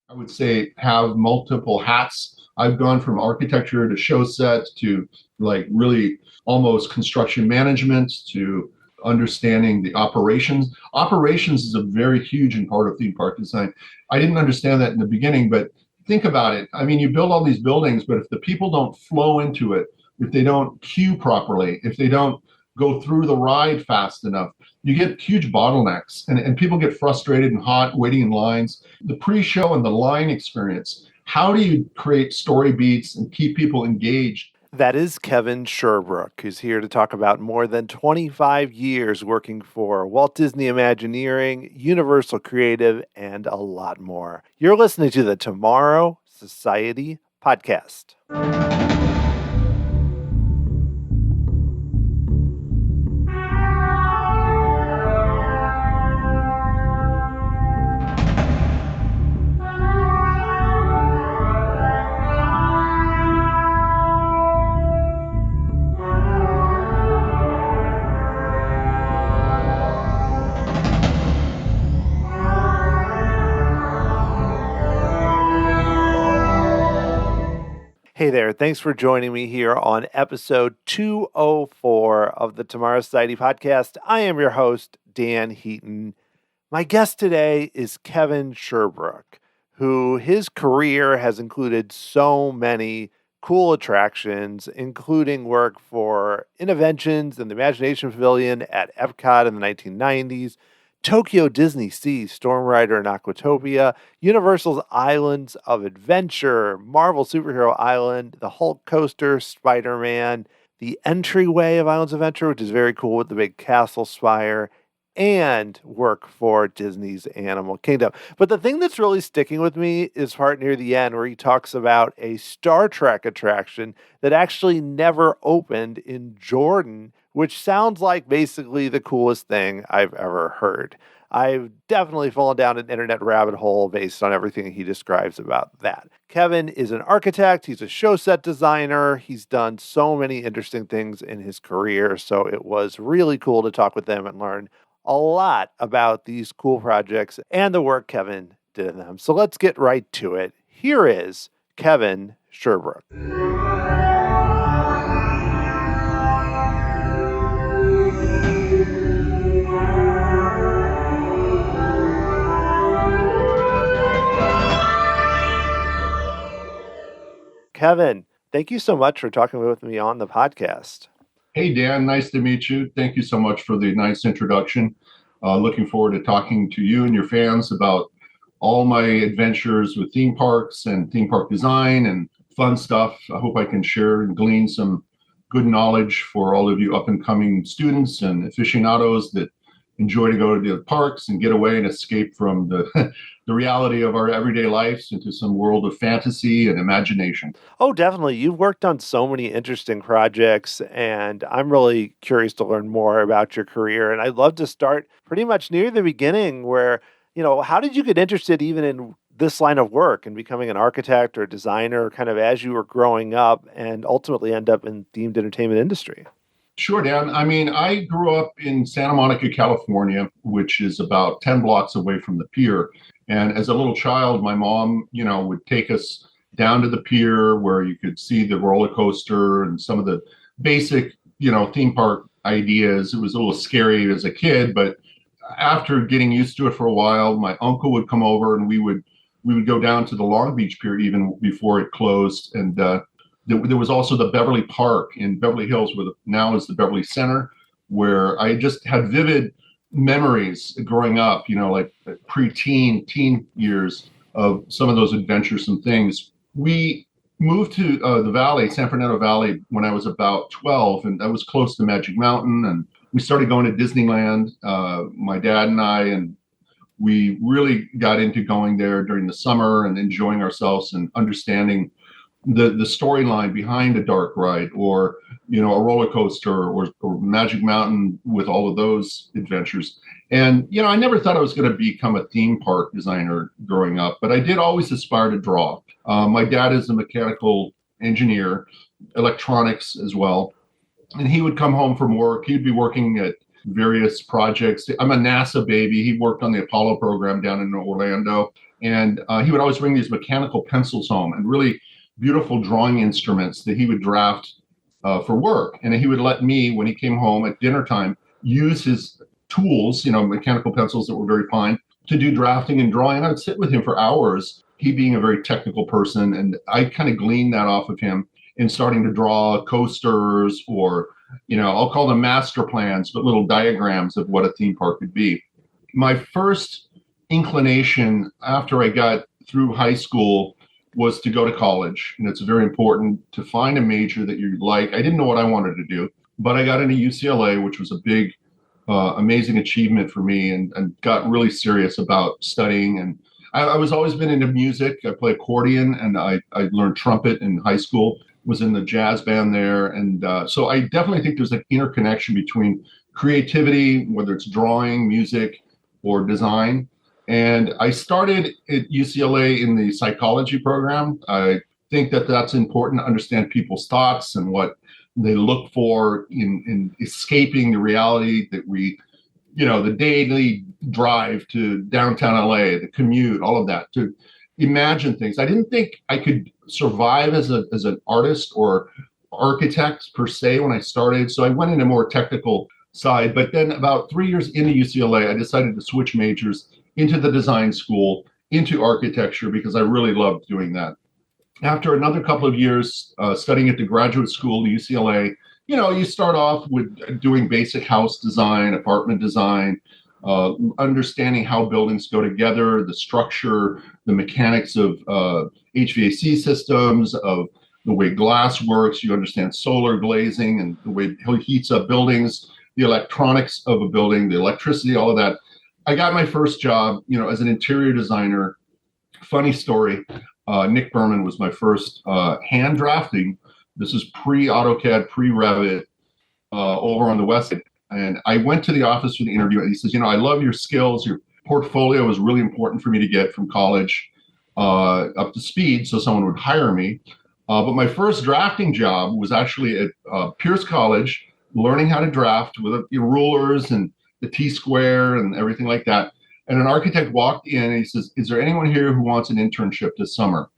I would say, have multiple hats. I've gone from architecture to show set to like really almost construction management to understanding the operations. Operations is a very huge part of theme park design. I didn't understand that in the beginning, but think about it. I mean, you build all these buildings, but if the people don't flow into it, if they don't queue properly, if they don't go through the ride fast enough, you get huge bottlenecks and people get frustrated and hot waiting in lines. The pre-show and the line experience, how do you create story beats and keep people engaged? That is Kevin Sherbrooke, who's here to talk about more than 25 years working for Walt Disney Imagineering, Universal Creative, and a lot more. You're listening to the Tomorrow Society podcast. Hey there, thanks for joining me here on episode 204 of the Tomorrow Society podcast. I am your host, Dan Heaton. My guest today is Kevin Sherbrooke, who his career has included so many cool attractions, including work for Innoventions and the Imagination Pavilion at EPCOT in the 1990s, Tokyo DisneySea, StormRider and Aquatopia, Universal's Islands of Adventure, Marvel Superhero Island, the Hulk Coaster, Spider-Man, the entryway of Islands of Adventure, which is very cool with the big castle spire, and work for Disney's Animal Kingdom. But the thing that's really sticking with me is part near the end where he talks about a Star Trek attraction that actually never opened in Jordan, which sounds like basically the coolest thing I've ever heard. I've definitely fallen down an internet rabbit hole based on everything he describes about that. Kevin is an architect. He's a show set designer. He's done so many interesting things in his career. So it was really cool to talk with him and learn a lot about these cool projects and the work Kevin did in them. So let's get right to it. Here is Kevin Sherbrooke. Kevin, thank you so much for talking with me on the podcast. Hey, Dan, nice to meet you. Thank you so much for the nice introduction. Looking forward to talking to you and your fans about all my adventures with theme parks and theme park design and fun stuff. I hope I can share and glean some good knowledge for all of you up and coming students and aficionados that enjoy to go to the parks and get away and escape from the the reality of our everyday lives into some world of fantasy and imagination. Oh, definitely. You've worked on so many interesting projects, and I'm really curious to learn more about your career. And I'd love to start pretty much near the beginning where, how did you get interested even in this line of work and becoming an architect or designer kind of as you were growing up and ultimately end up in themed entertainment industry? Sure, Dan. I mean, I grew up in Santa Monica, California, which is about 10 blocks away from the pier. And as a little child, my mom, would take us down to the pier where you could see the roller coaster and some of the basic, theme park ideas. It was a little scary as a kid, but after getting used to it for a while, my uncle would come over and we would go down to the Long Beach Pier even before it closed. And there was also the Beverly Park in Beverly Hills, where now is the Beverly Center, where I just had vivid memories growing up, like pre-teen, teen years of some of those adventuresome things. We moved to the Valley, San Fernando Valley, when I was about 12, and I was close to Magic Mountain, and we started going to Disneyland, my dad and I, and we really got into going there during the summer and enjoying ourselves and understanding the storyline behind a dark ride or a roller coaster or Magic Mountain with all of those adventures. And I never thought I was going to become a theme park designer growing up, but I did always aspire to draw. My dad is a mechanical engineer, electronics as well, and he would come home from work. He'd be working at various projects. I'm a NASA baby. He worked on the Apollo program down in Orlando. And he would always bring these mechanical pencils home and really beautiful drawing instruments that he would draft for work. And he would let me, when he came home at dinner time, use his tools, mechanical pencils that were very fine, to do drafting and drawing. And I would sit with him for hours, he being a very technical person. And I kind of gleaned that off of him in starting to draw coasters or, I'll call them master plans, but little diagrams of what a theme park could be. My first inclination after I got through high school was to go to college. And it's very important to find a major that you like. I didn't know what I wanted to do, but I got into UCLA, which was a big, amazing achievement for me, and got really serious about studying. And I was always been into music. I play accordion, and I learned trumpet in high school, was in the jazz band there. And so I definitely think there's an interconnection between creativity, whether it's drawing, music, or design. And I started at UCLA in the psychology program. I think that that's important to understand people's thoughts and what they look for in escaping the reality that we, the daily drive to downtown LA, the commute, all of that, to imagine things. I didn't think I could survive as an artist or architect per se when I started. So I went into more technical side. But then about 3 years into UCLA, I decided to switch majors into the design school, into architecture, because I really loved doing that. After another couple of years studying at the graduate school at UCLA, you start off with doing basic house design, apartment design, understanding how buildings go together, the structure, the mechanics of HVAC systems, of the way glass works. You understand solar glazing and the way it heats up buildings, the electronics of a building, the electricity, all of that. I got my first job, as an interior designer. Funny story. Nick Berman was my first hand drafting. This is pre-AutoCAD, pre-Revit, over on the West Side. And I went to the office for the interview, and he says, I love your skills. Your portfolio was really important for me to get from college up to speed so someone would hire me. But my first drafting job was actually at Pierce College, learning how to draft with rulers and the T-square and everything like that. And an architect walked in and he says, is there anyone here who wants an internship this summer?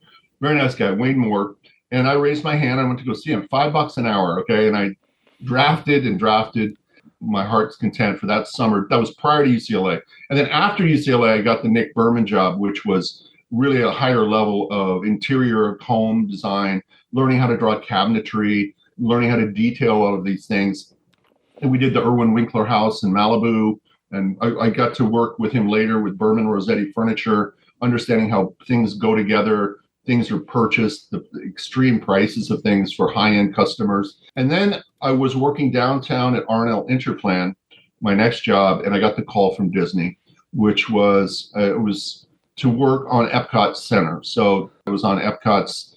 Very nice guy, Wayne Moore. And I raised my hand. I went to go see him, $5 an hour. Okay. And I drafted my heart's content for that summer. That was prior to UCLA. And then after UCLA, I got the Nick Berman job, which was really a higher level of interior home design, learning how to draw cabinetry, learning how to detail all of these things. And we did the Irwin Winkler house in Malibu. And I got to work with him later with Berman Rossetti Furniture, understanding how things go together, things are purchased, the extreme prices of things for high-end customers. And then I was working downtown at R&L Interplan, my next job, and I got the call from Disney, which was, it was to work on EPCOT Center. So it was on EPCOT's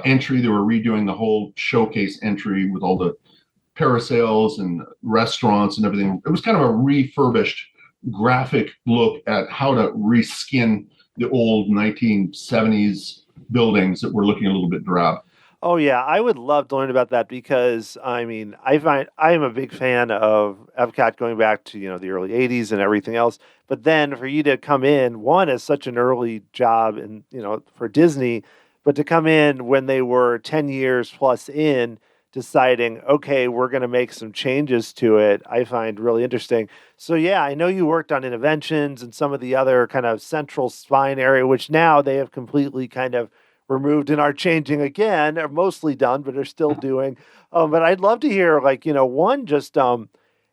entry. They were redoing the whole showcase entry with all the parasails and restaurants and everything. It was kind of a refurbished graphic look at how to reskin the old 1970s buildings that were looking a little bit drab. Oh yeah, I would love to learn about that because I am a big fan of EPCOT going back to the early '80s and everything else. But then for you to come in, one as such an early job, and for Disney, but to come in when they were 10 years plus in, deciding, okay, we're going to make some changes to it, I find really interesting. So yeah, I know you worked on Innoventions and some of the other kind of central spine area, which now they have completely kind of removed and are changing again, are mostly done, but are still doing. But I'd love to hear, one, just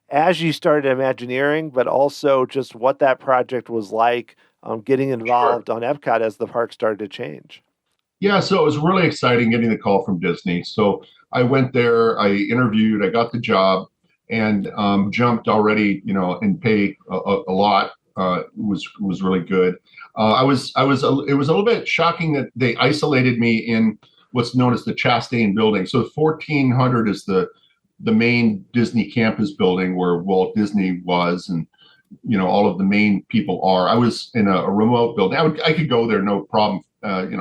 as you started Imagineering, but also just what that project was like, getting involved on EPCOT as the park started to change. Yeah, so it was really exciting getting the call from Disney. So I went there, I interviewed, I got the job, and jumped already, and pay a lot. Was really good. It was a little bit shocking that they isolated me in what's known as the Chastain building. So 1400 is the main Disney campus building where Walt Disney was, and all of the main people are. I was in a remote building. I could go there no problem,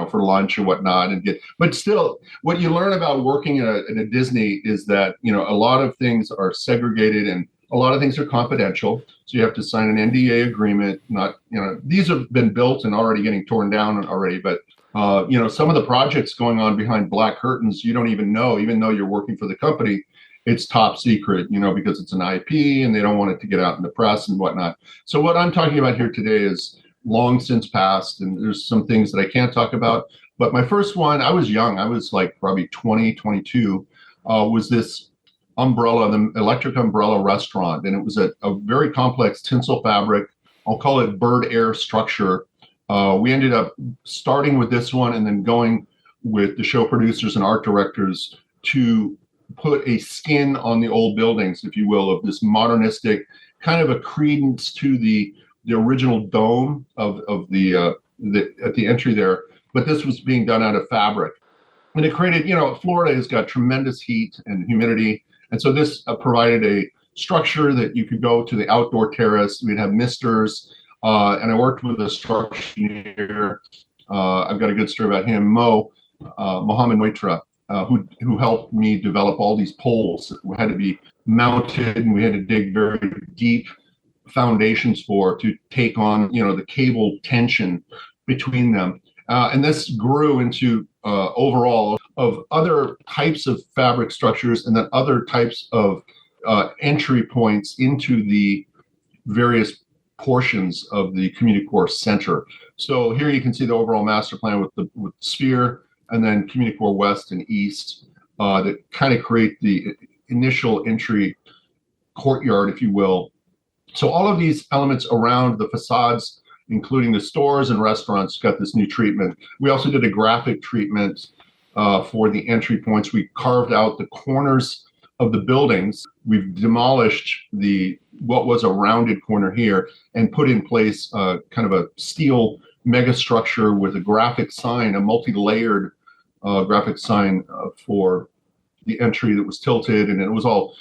for lunch or whatnot, but still, what you learn about working at a Disney is that a lot of things are segregated and A lot of things are confidential, so you have to sign an NDA agreement. Not, these have been built and already getting torn down already, but some of the projects going on behind black curtains, you don't even know, even though you're working for the company, it's top secret, because it's an IP and they don't want it to get out in the press and whatnot. So what I'm talking about here today is long since past, and there's some things that I can't talk about. But my first one, I was young. I was like probably 20, 22, was this umbrella, the electric umbrella restaurant. And it was a very complex tinsel fabric. I'll call it bird air structure. We ended up starting with this one and then going with the show producers and art directors to put a skin on the old buildings, if you will, of this modernistic kind of a credence to the original dome of the at the entry there. But this was being done out of fabric. And it created, Florida has got tremendous heat and humidity. And so this provided a structure that you could go to the outdoor terrace. We'd have misters. And I worked with a structure engineer. I've got a good story about him, Mohammed Waitra, who helped me develop all these poles that had to be mounted, and we had to dig very deep foundations to take on, the cable tension between them. And this grew into overall of other types of fabric structures and then other types of entry points into the various portions of the community core center. So here you can see the overall master plan with the sphere, and then community core west and east that kind of create the initial entry courtyard, if you will. So all of these elements around the facades, including the stores and restaurants, got this new treatment. We also did a graphic treatment for the entry points. We carved out the corners of the buildings. We've demolished what was a rounded corner here and put in place kind of a steel megastructure with a graphic sign, a multi-layered graphic sign for the entry that was tilted, and it was all,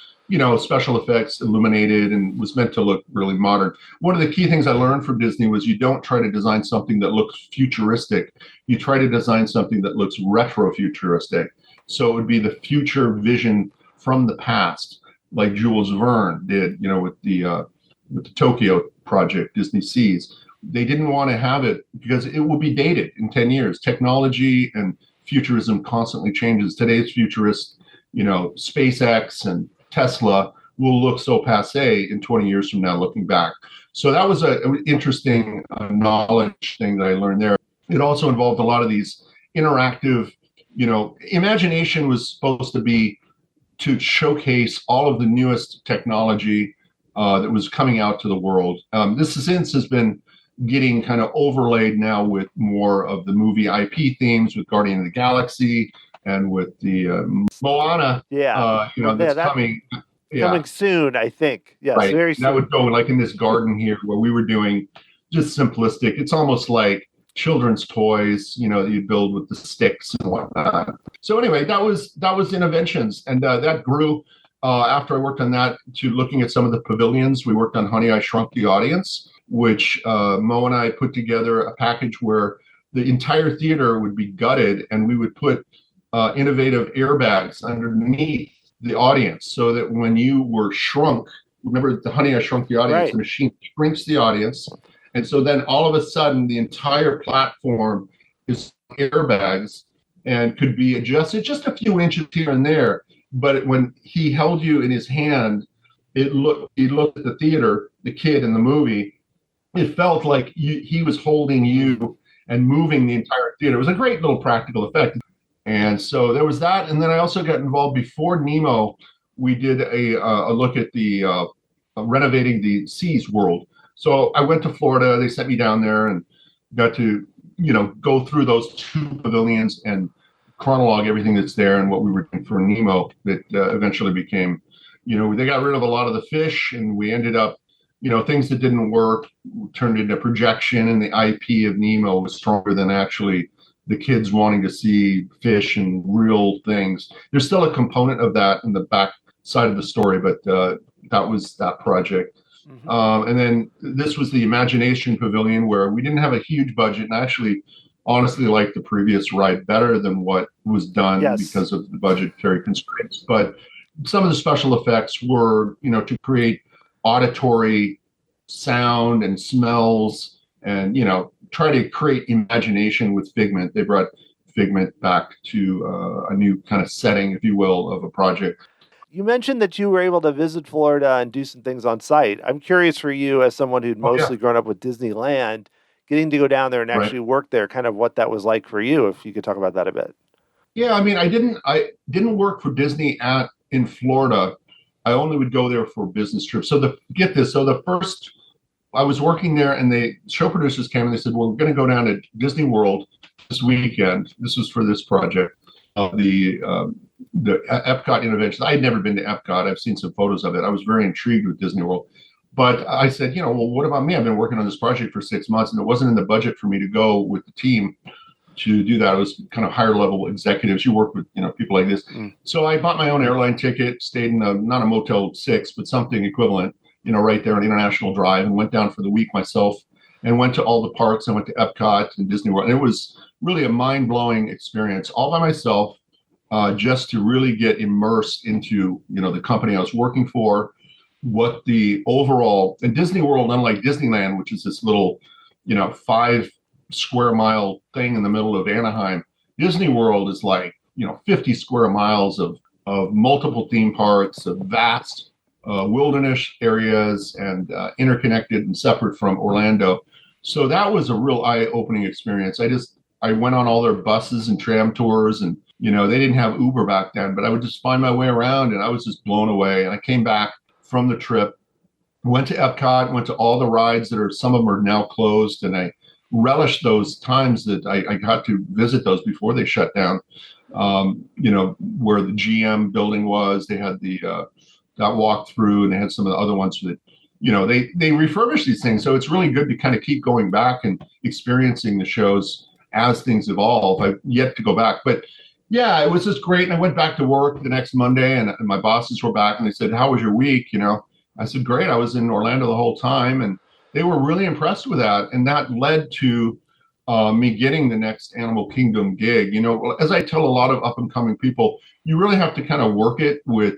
special effects illuminated and was meant to look really modern. One of the key things I learned from Disney was you don't try to design something that looks futuristic. You try to design something that looks retro-futuristic. So it would be the future vision from the past, like Jules Verne did, with the Tokyo project, DisneySea. They didn't want to have it because it will be dated in 10 years. Technology and futurism constantly changes. Today's futurists, SpaceX and Tesla will look so passé in 20 years from now, looking back. So that was an interesting knowledge thing that I learned there. It also involved a lot of these interactive, imagination was supposed to be to showcase all of the newest technology that was coming out to the world. This since has been getting kind of overlaid now with more of the movie IP themes, with Guardian of the Galaxy and with the Moana. That's coming. Coming soon, I think. Yes, right. Very soon. That would go like in this garden here where we were doing just simplistic. It's almost like children's toys, that you build with the sticks and whatnot. So anyway, that was Innoventions, and that grew after I worked on that to looking at some of the pavilions. We worked on Honey, I Shrunk the Audience, which Mo and I put together a package where the entire theater would be gutted, and we would put innovative airbags underneath the audience, so that when you were shrunk, remember the Honey, I Shrunk the Audience, right. The machine shrinks the audience. And so then all of a sudden, the entire platform is airbags and could be adjusted just a few inches here and there. But when he held you in his hand, he looked at the theater, the kid in the movie, it felt like he was holding you and moving the entire theater. It was a great little practical effect. And so there was that. And then I also got involved before Nemo. We did a look at the renovating the Seas World. So I went to Florida. They sent me down there and got to, go through those two pavilions and chronologue everything that's there and what we were doing for Nemo that eventually became, they got rid of a lot of the fish, and we ended up, things that didn't work turned into projection, and the IP of Nemo was stronger than actually the kids wanting to see fish and real things. There's still a component of that in the back side of the story, but that was that project. Mm-hmm. And then this was the Imagination Pavilion, where we didn't have a huge budget, and I actually honestly liked the previous ride better than what was done because of the budgetary constraints. But some of the special effects were, to create auditory sound and smells, and try to create imagination with Figment. They brought Figment back to a new kind of setting, if you will, of a project. You mentioned that you were able to visit Florida and do some things on site. I'm curious for you, as someone who'd Oh yeah, mostly grown up with Disneyland, getting to go down there and right. actually work there, kind of what that was like for you, if you could talk about that a bit. Yeah, I mean, I didn't work for Disney in Florida. I only would go there for business trips. So get this. So the first I was working there, and the show producers came and they said, "Well, we're going to go down to Disney World this weekend." This was for this project, the EPCOT Innoventions. I had never been to EPCOT. I've seen some photos of it. I was very intrigued with Disney World, but I said, well, what about me? I've been working on this project for 6 months, and it wasn't in the budget for me to go with the team to do that. It was kind of higher level executives. You work with people like this. So I bought my own airline ticket, stayed in not a Motel 6, but something equivalent, right there on International Drive, and went down for the week myself and went to all the parks. I went to EPCOT and Disney World, and it was really a mind-blowing experience all by myself, just to really get immersed into the company I was working for, what the overall, and Disney World, unlike Disneyland, which is this little 5 square mile thing in the middle of Anaheim, Disney World is like 50 square miles of multiple theme parks, of vast wilderness areas, and interconnected and separate from Orlando. So that was a real eye-opening experience. I went on all their buses and tram tours, and they didn't have Uber back then, but I would just find my way around, and I was just blown away. And I came back from the trip, went to EPCOT, went to all the rides some of them are now closed, and I relished those times that I got to visit those before they shut down. Where the GM building was, they had that walk through, and they had some of the other ones that they refurbished these things. So it's really good to kind of keep going back and experiencing the shows as things evolve. I've yet to go back, but yeah, it was just great. And I went back to work the next Monday, and my bosses were back, and they said, "How was your week?" I said, "Great. I was in Orlando the whole time." And they were really impressed with that. And that led to me getting the next Animal Kingdom gig. As I tell a lot of up and coming people, you really have to kind of work it with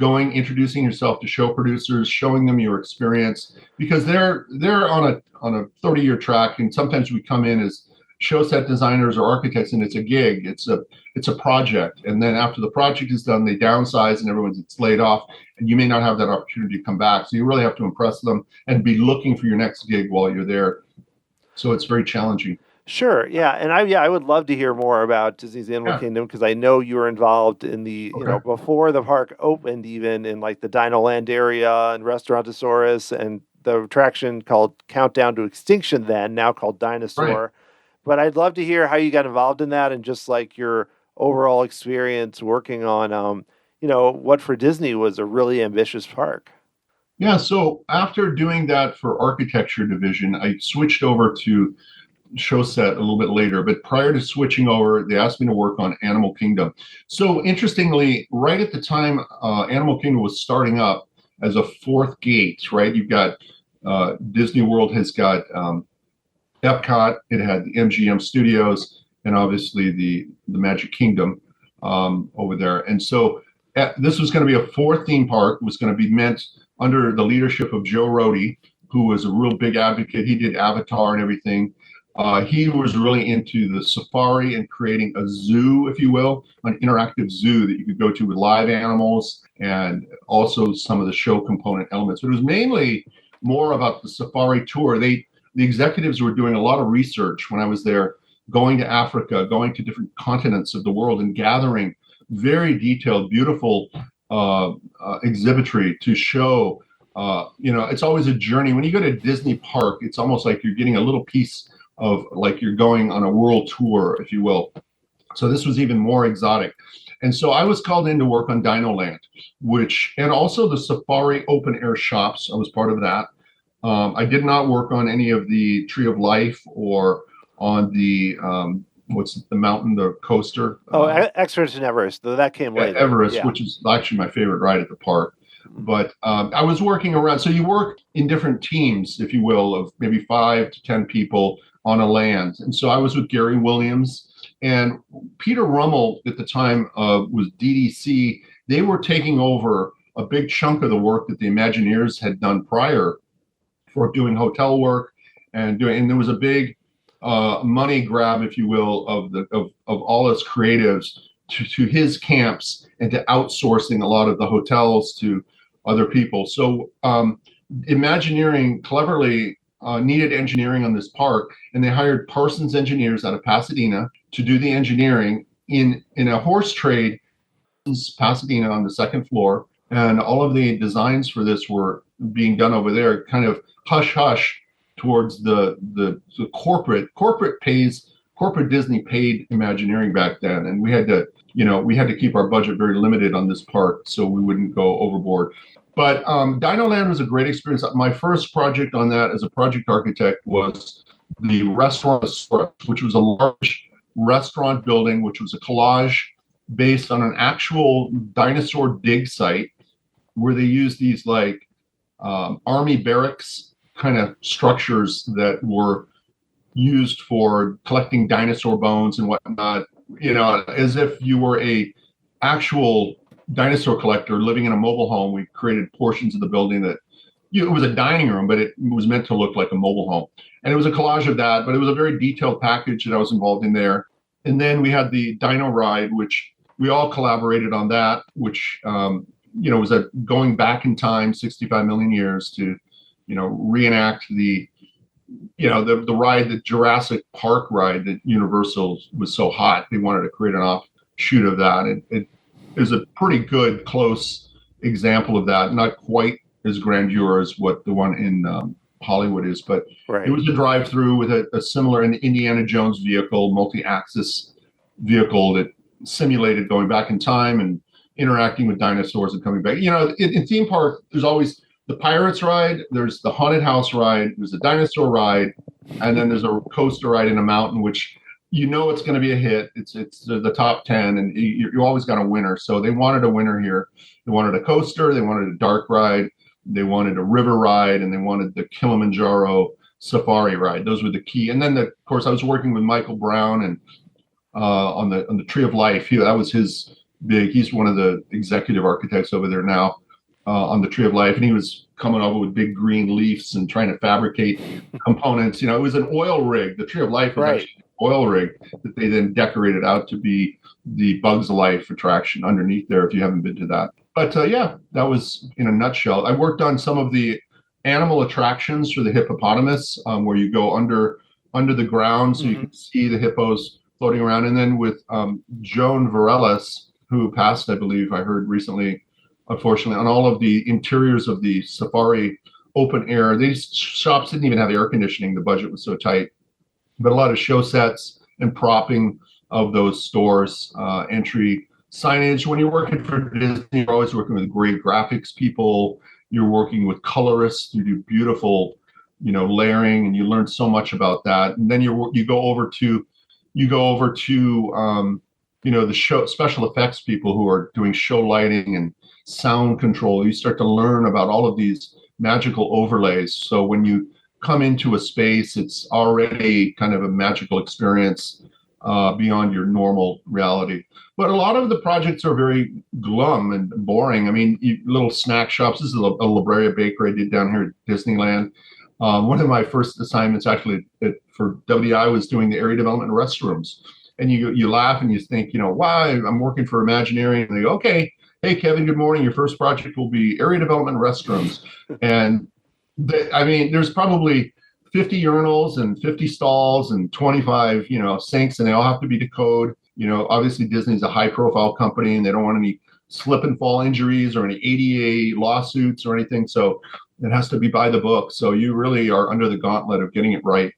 introducing yourself to show producers, showing them your experience, because they're on a 30-year track. And sometimes we come in as show set designers or architects, and it's a gig, it's a project, and then after the project is done, they downsize and everyone gets laid off, and you may not have that opportunity to come back. So you really have to impress them and be looking for your next gig while you're there. So it's very challenging. Sure, yeah, and I would love to hear more about Disney's Animal Kingdom, because I know you were involved in the before the park opened, even in like the DinoLand area and Restaurantosaurus, and the attraction called Countdown to Extinction, then now called Dinosaur. Right. But I'd love to hear how you got involved in that, and just like your overall experience working on, what for Disney was a really ambitious park. Yeah. So after doing that for architecture division, I switched over to show set a little bit later. But prior to switching over, they asked me to work on Animal Kingdom. So interestingly, right at the time Animal Kingdom was starting up as a fourth gate, right? You've got Disney World has got EPCOT, it had the MGM Studios, and obviously the Magic Kingdom over there. And so this was going to be a fourth theme park. It was going to be meant under the leadership of Joe Rohde, who was a real big advocate. He did Avatar and everything. He was really into the safari and creating a zoo, if you will, an interactive zoo that you could go to with live animals, and also some of the show component elements. But it was mainly more about the safari tour. The executives were doing a lot of research when I was there, going to Africa, going to different continents of the world, and gathering very detailed, beautiful exhibitry to show. It's always a journey. When you go to Disney Park, it's almost like you're getting a little piece of, like, you're going on a world tour, if you will. So this was even more exotic. And so I was called in to work on DinoLand, and also the safari open air shops. I was part of that. I did not work on any of the Tree of Life or on the what's the mountain, the coaster. Expedition Everest, though that came later. Everest, which is actually my favorite ride at the park. But I was working around. So you work in different teams, if you will, of maybe 5 to 10 people on a land. And so I was with Gary Williams, and Peter Rummel at the time was DDC. They were taking over a big chunk of the work that the Imagineers had done prior for doing hotel work and there was a big money grab, if you will, of all us creatives to his camps and to outsourcing a lot of the hotels to other people. So Imagineering cleverly needed engineering on this park, and they hired Parsons engineers out of Pasadena to do the engineering in a horse trade in Pasadena on the second floor. And all of the designs for this were being done over there, kind of hush hush towards the corporate Disney paid Imagineering back then, and we had to keep our budget very limited on this park so we wouldn't go overboard. But DinoLand was a great experience. My first project on that as a project architect was the restaurant, which was a large restaurant building, which was a collage based on an actual dinosaur dig site where they used these like army barracks kind of structures that were used for collecting dinosaur bones and whatnot, as if you were a actual dinosaur collector living in a mobile home. We created portions of the building that it was a dining room, but it was meant to look like a mobile home. And it was a collage of that, but it was a very detailed package that I was involved in there. And then we had the Dino Ride, which we all collaborated on that, which, was going back in time 65 million years to, reenact the ride, the Jurassic Park ride that Universal was so hot. They wanted to create an offshoot of that. It is a pretty good, close example of that. Not quite as grandeur as what the one in Hollywood is, but It was a drive-through with a similar Indiana Jones vehicle, multi-axis vehicle that simulated going back in time and interacting with dinosaurs and coming back. In theme park, there's always the Pirates ride, there's the Haunted House ride, there's a dinosaur ride, and then there's a coaster ride in a mountain, which it's going to be a hit. It's the top 10, and you always got a winner. So they wanted a winner here. They wanted a coaster, they wanted a dark ride, they wanted a river ride, and they wanted the Kilimanjaro safari ride. Those were the key. And then, of course, I was working with Michael Brown and on the Tree of Life. That was his big. He's one of the executive architects over there now on the Tree of Life, and he was coming over with big green leaves and trying to fabricate components. It was an oil rig. The Tree of Life was actually an oil rig that they then decorated out to be the Bugs Life attraction underneath there, if you haven't been to that. But that was in a nutshell. I worked on some of the animal attractions for the hippopotamus, where you go under the ground so you can see the hippos floating around. And then with Joan Varelis, who passed, I believe, I heard recently, unfortunately, on all of the interiors of the safari open air. These shops didn't even have air conditioning. The budget was so tight. But a lot of show sets and propping of those stores, entry signage. When you're working for Disney, you're always working with great graphics people. You're working with colorists. You do beautiful, layering, and you learn so much about that. And then you go over to the show special effects people who are doing show lighting and sound control. You start to learn about all of these magical overlays. So when you come into a space, it's already kind of a magical experience beyond your normal reality. But a lot of the projects are very glum and boring. I mean, little snack shops. This is a La Brea Bakery I did down here at Disneyland. One of my first assignments actually for WDI was doing the area development restrooms. And you laugh and you think, wow, I'm working for Imagineering. And they go, okay, hey, Kevin, good morning. Your first project will be area development restrooms. And there's probably 50 urinals and 50 stalls and 25, sinks, and they all have to be to code. Obviously Disney's a high profile company and they don't want any slip and fall injuries or any ADA lawsuits or anything. So it has to be by the book. So you really are under the gauntlet of getting it right.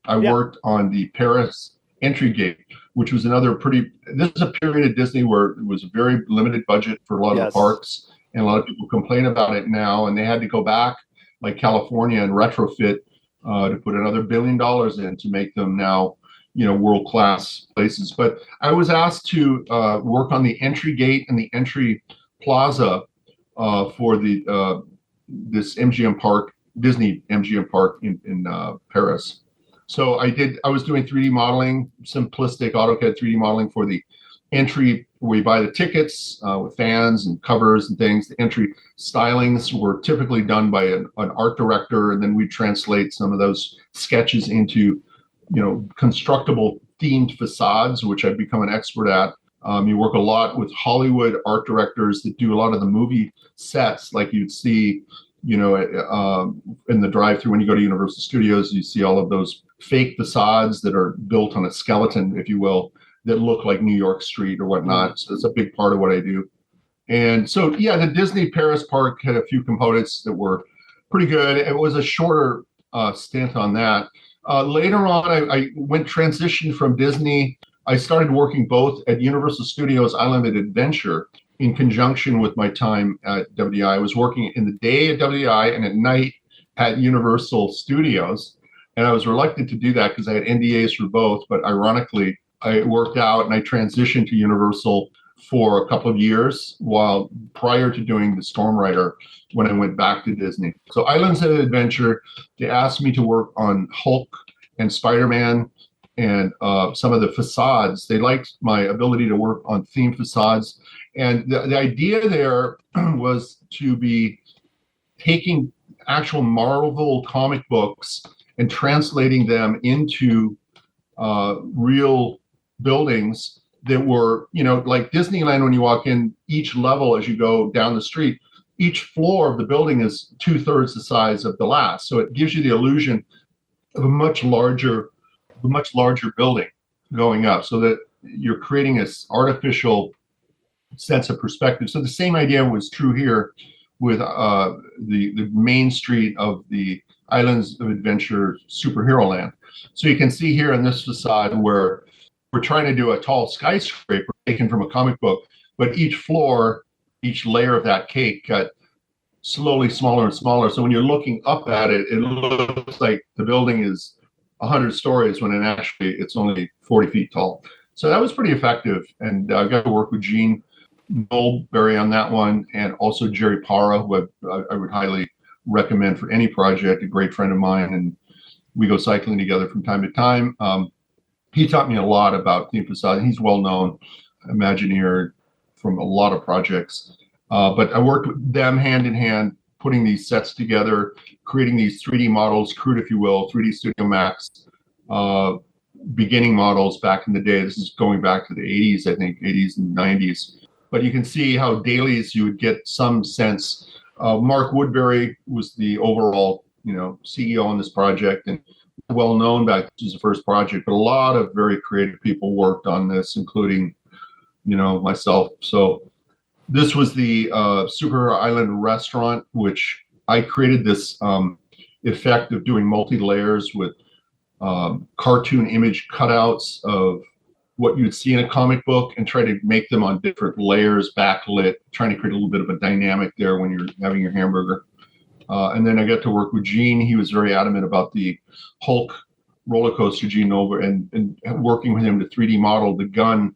I worked on the Paris entry gate, which was this is a period at Disney where it was a very limited budget for a lot of the parks, and a lot of people complain about it now, and they had to go back like California and retrofit to put another $1 billion in to make them now, world-class places. But I was asked to work on the entry gate and the entry plaza for this MGM Park, Disney MGM Park in Paris. So I was doing 3D modeling, simplistic AutoCAD 3D modeling for the entry where you buy the tickets with fans and covers and things. The entry stylings were typically done by an art director, and then we translate some of those sketches into, constructible themed facades, which I've become an expert at. You work a lot with Hollywood art directors that do a lot of the movie sets, like you'd see, in the drive-through when you go to Universal Studios. You see all of those fake facades that are built on a skeleton, if you will, that look like New York Street or whatnot. So it's a big part of what I do. And so, the Disney Paris park had a few components that were pretty good. It was a shorter stint on that. Later on, I transitioned from Disney. I started working both at Universal Studios Island of Adventure in conjunction with my time at WDI. I was working in the day at WDI and at night at Universal Studios. And I was reluctant to do that because I had NDAs for both. But ironically, I worked out and I transitioned to Universal for a couple of years while prior to doing the StormRider when I went back to Disney. So Islands of Adventure, they asked me to work on Hulk and Spider-Man and some of the facades. They liked my ability to work on themed facades. And the idea there was to be taking actual Marvel comic books and translating them into real buildings that were, like Disneyland. When you walk in, each level as you go down the street, each floor of the building is 2/3 the size of the last. So it gives you the illusion of a much larger building going up, so that you're creating this artificial sense of perspective. So the same idea was true here with the main street of the Islands of Adventure Superhero Land. So you can see here in this facade where we're trying to do a tall skyscraper taken from a comic book, but each floor, each layer of that cake got slowly smaller and smaller. So when you're looking up at it, it looks like the building is 100 stories when it's only 40 feet tall. So that was pretty effective. And I got to work with Gene Noleberry on that one, and also Jerry Parra, who I would highly recommend for any project, a great friend of mine. And we go cycling together from time to time. He taught me a lot about theme facade. He's well-known Imagineer from a lot of projects. But I worked with them hand in hand, putting these sets together, creating these 3D models, crude, if you will, 3D Studio Max beginning models back in the day. This is going back to the 80s, I think, 80s and 90s. But you can see how dailies you would get some sense. Mark Woodbury was the overall, CEO on this project, and well known back. This was the first project, but a lot of very creative people worked on this, including, myself. So this was the Superhero Island restaurant, which I created this effect of doing multi-layers with cartoon image cutouts of what you'd see in a comic book and try to make them on different layers, backlit, trying to create a little bit of a dynamic there when you're having your hamburger. And then I got to work with Gene. He was very adamant about the Hulk roller coaster, Gene Noble, and working with him to 3D model the gun,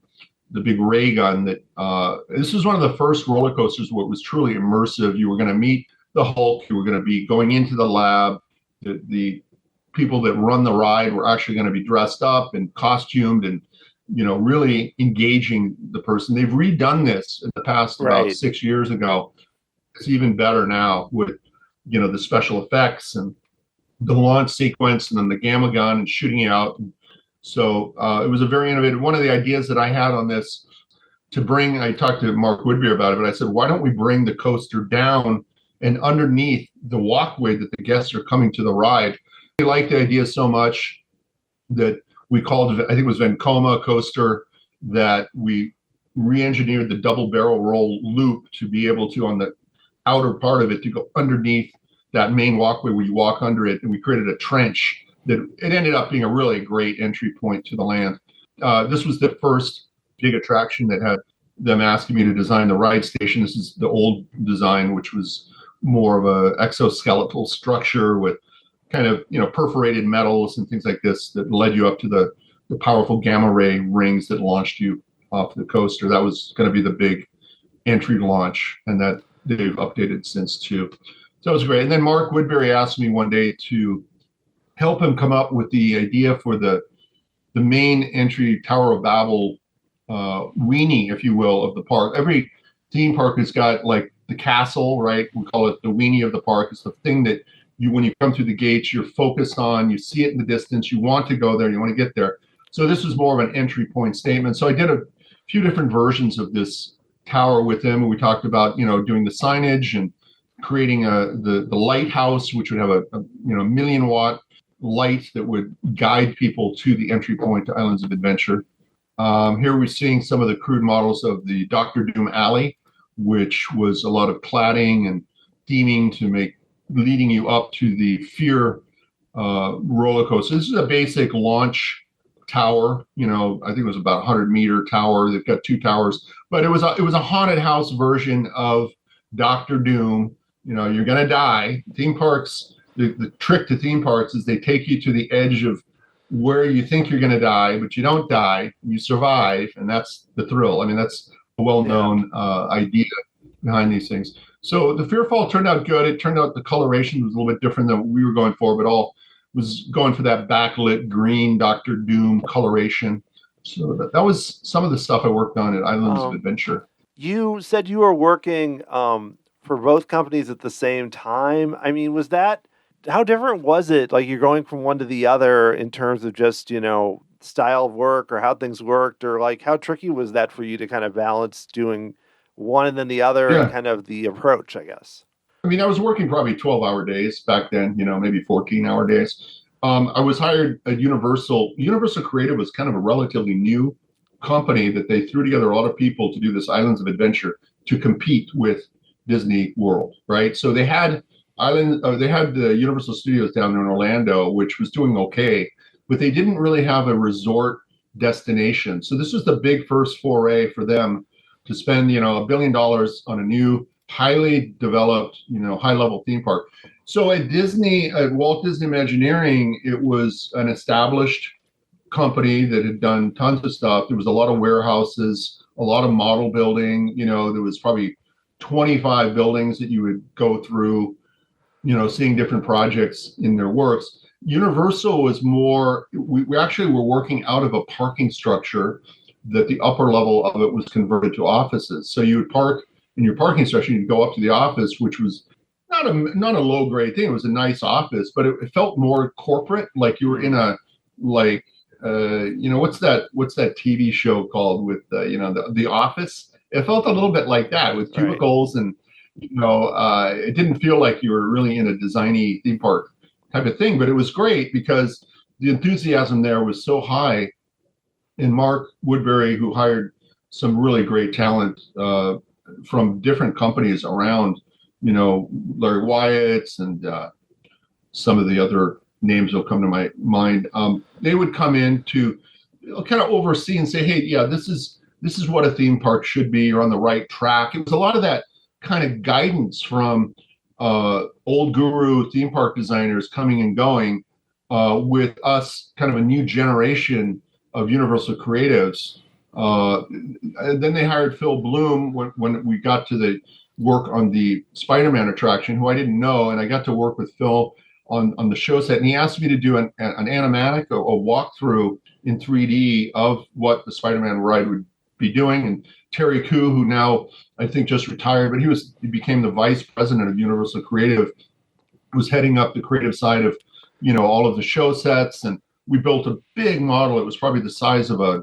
the big ray gun. That this was one of the first roller coasters where it was truly immersive. You were going to meet the Hulk. You were going to be going into the lab. The people that run the ride were actually going to be dressed up and costumed and, really engaging the person. They've redone this in the past about 6 years ago. It's even better now with, the special effects and the launch sequence and then the gamma gun and shooting it out. So it was a very innovative. One of the ideas that I had on this I talked to Mark Woodbury about it, but I said, why don't we bring the coaster down and underneath the walkway that the guests are coming to the ride? We liked the idea so much that we called it, I think it was Vekoma coaster, that we re-engineered the double barrel roll loop to be able to, on the outer part of it, to go underneath that main walkway where you walk under it. And we created a trench that it ended up being a really great entry point to the land. This was the first big attraction that had them asking me to design the ride station. This is the old design, which was more of a exoskeletal structure with kind of, perforated metals and things like this that led you up to the powerful gamma ray rings that launched you off the coaster. That was going to be the big entry launch, and that they've updated since too. So it was great. And then Mark Woodbury asked me one day to help him come up with the idea for the main entry Tower of Babel weenie, if you will, of the park. Every theme park has got like the castle, right? We call it the weenie of the park. It's the thing that when you come through the gates, you're focused on, you see it in the distance, you want to go there, you want to get there. So this was more of an entry point statement. So I did a few different versions of this tower with him. And we talked about, doing the signage and creating the lighthouse, which would have a 1,000,000 watt light that would guide people to the entry point to Islands of Adventure. Here we're seeing some of the crude models of the Doctor Doom Alley, which was a lot of cladding and theming to make leading you up to the Fear roller coaster. This is a basic launch tower. I think it was about 100-meter tower. They've got two towers, but it was a haunted house version of Doctor Doom. You're gonna die. Theme parks. The trick to theme parks is they take you to the edge of where you think you're going to die, but you don't die, you survive, and that's the thrill. I mean, that's a well-known idea behind these things. So the Fearfall turned out good. It turned out the coloration was a little bit different than what we were going for, but all was going for that backlit green Doctor Doom coloration. So that was some of the stuff I worked on at Islands of Adventure. You said you were working for both companies at the same time. I mean, how different was it? Like, you're going from one to the other in terms of just, style of work or how things worked, or like how tricky was that for you to kind of balance doing one and then the other and kind of the approach, I guess? I mean, I was working probably 12-hour days back then, maybe 14-hour days. I was hired at Universal. Universal Creative was kind of a relatively new company that they threw together a lot of people to do this Islands of Adventure to compete with Disney World, right? So they had the Universal Studios down there in Orlando, which was doing okay, but they didn't really have a resort destination. So this was the big first foray for them to spend, $1 billion on a new, highly developed, high-level theme park. So at Walt Disney Imagineering, it was an established company that had done tons of stuff. There was a lot of warehouses, a lot of model building. There was probably 25 buildings that you would go through, seeing different projects in their works. Universal was more, we actually were working out of a parking structure that the upper level of it was converted to offices. So you would park in your parking structure, you'd go up to the office, which was not a low grade thing. It was a nice office, but it felt more corporate, like you were in a, like, what's that TV show called with, the Office? It felt a little bit like that with cubicles and, it didn't feel like you were really in a designy theme park type of thing, but it was great because the enthusiasm there was so high. And Mark Woodbury, who hired some really great talent from different companies around, Larry Wyatt's and some of the other names will come to my mind. They would come in to kind of oversee and say, hey, yeah, this is what a theme park should be. You're on the right track. It was a lot of that kind of guidance from old guru theme park designers coming and going with us, kind of a new generation of Universal creatives. And then they hired Phil Bloom when we got to the work on the Spider-Man attraction, who I didn't know, and I got to work with Phil on the show set, and he asked me to do an animatic, a walkthrough in 3D of what the Spider-Man ride would be doing. And Terry Koo, who now I think just retired, but he became the vice president of Universal Creative, was heading up the creative side of, all of the show sets. And we built a big model. It was probably the size of a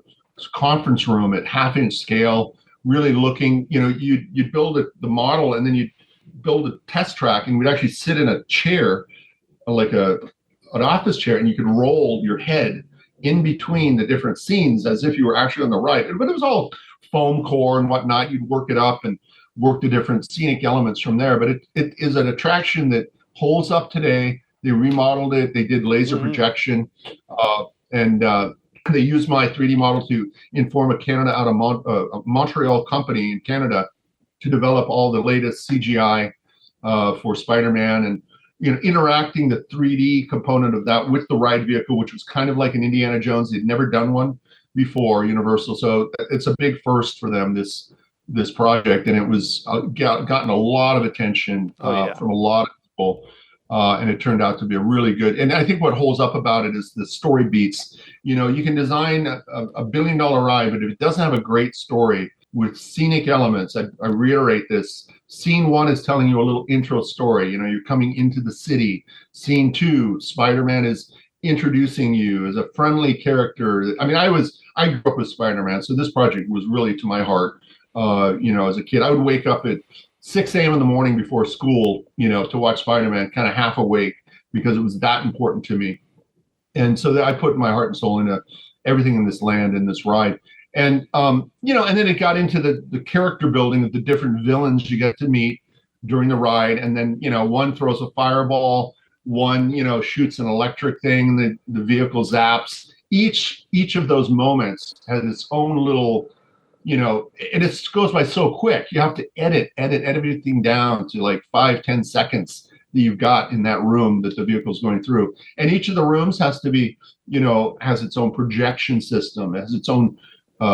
conference room at half-inch scale, really looking, you'd build the model and then you'd build a test track, and we'd actually sit in a chair, like an office chair, and you could roll your head in between the different scenes as if you were actually on the ride. But it was all foam core and whatnot. You'd work it up and work the different scenic elements from there. But it is an attraction that holds up today. They remodeled it. They did laser projection, and they used my 3D model to inform a Montreal company in Canada to develop all the latest CGI for Spider-Man, and interacting the 3D component of that with the ride vehicle, which was kind of like an Indiana Jones. They'd never done one before, Universal. So it's a big first for them, this project. And it was gotten a lot of attention from a lot of people. And it turned out to be a really good. And I think what holds up about it is the story beats. You can design a $1 billion ride, but if it doesn't have a great story with scenic elements, I reiterate this. Scene 1 is telling you a little intro story. You're coming into the city. Scene 2, Spider-Man is introducing you as a friendly character. I mean, I grew up with Spider-Man, so this project was really to my heart. As a kid, I would wake up at 6 a.m. in the morning before school, to watch Spider-Man, kind of half awake, because it was that important to me. And so I put my heart and soul into everything in this land, in this ride. And, and then it got into the character building of the different villains you get to meet during the ride. And then, one throws a fireball, one, shoots an electric thing, the vehicle zaps. Each of those moments has its own little, and it goes by so quick. You have to edit everything down to like 5-10 seconds that you've got in that room that the vehicle's going through. And each of the rooms has to be, has its own projection system, has its own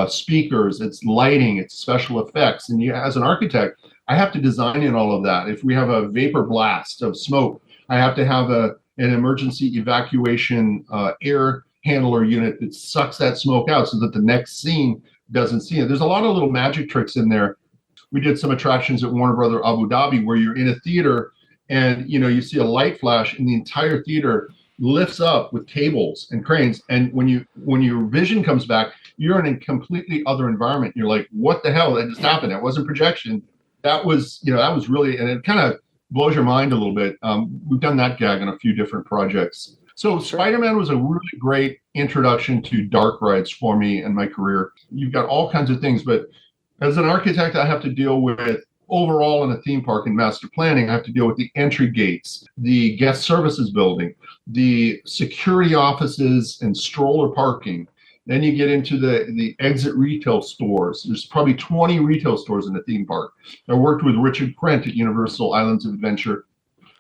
speakers, its lighting, its special effects. And as an architect, I have to design in all of that. If we have a vapor blast of smoke, I have to have an emergency evacuation air handler unit that sucks that smoke out so that the next scene doesn't see it. There's a lot of little magic tricks in there. We did some attractions at Warner Brother Abu Dhabi where you're in a theater and you see a light flash and the entire theater lifts up with cables and cranes. And when your vision comes back, you're in a completely other environment. You're like, what the hell? That just happened. It wasn't projection. That was really, and it kind of blows your mind a little bit. We've done that gag on a few different projects. So Spider-Man was a really great introduction to dark rides for me and my career. You've got all kinds of things, but as an architect, I have to deal with overall in a theme park and master planning. I have to deal with the entry gates, the guest services building, the security offices and stroller parking. Then you get into the exit retail stores. There's probably 20 retail stores in the theme park. I worked with Richard Krent at Universal Islands of Adventure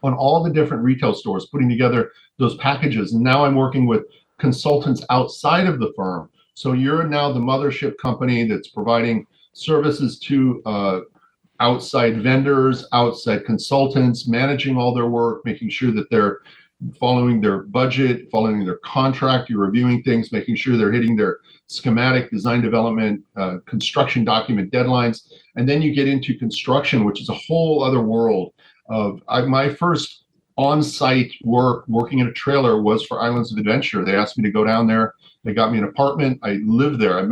on all the different retail stores, putting together those packages. And now I'm working with consultants outside of the firm. So you're now the mothership company that's providing services to outside vendors, outside consultants, managing all their work, making sure that they're following their budget, following their contract, you're reviewing things, making sure they're hitting their schematic, design development, construction document deadlines. And then you get into construction, which is a whole other world of my first on-site working in a trailer was for Islands of Adventure. They asked me to go down there. They got me an apartment. I lived there. I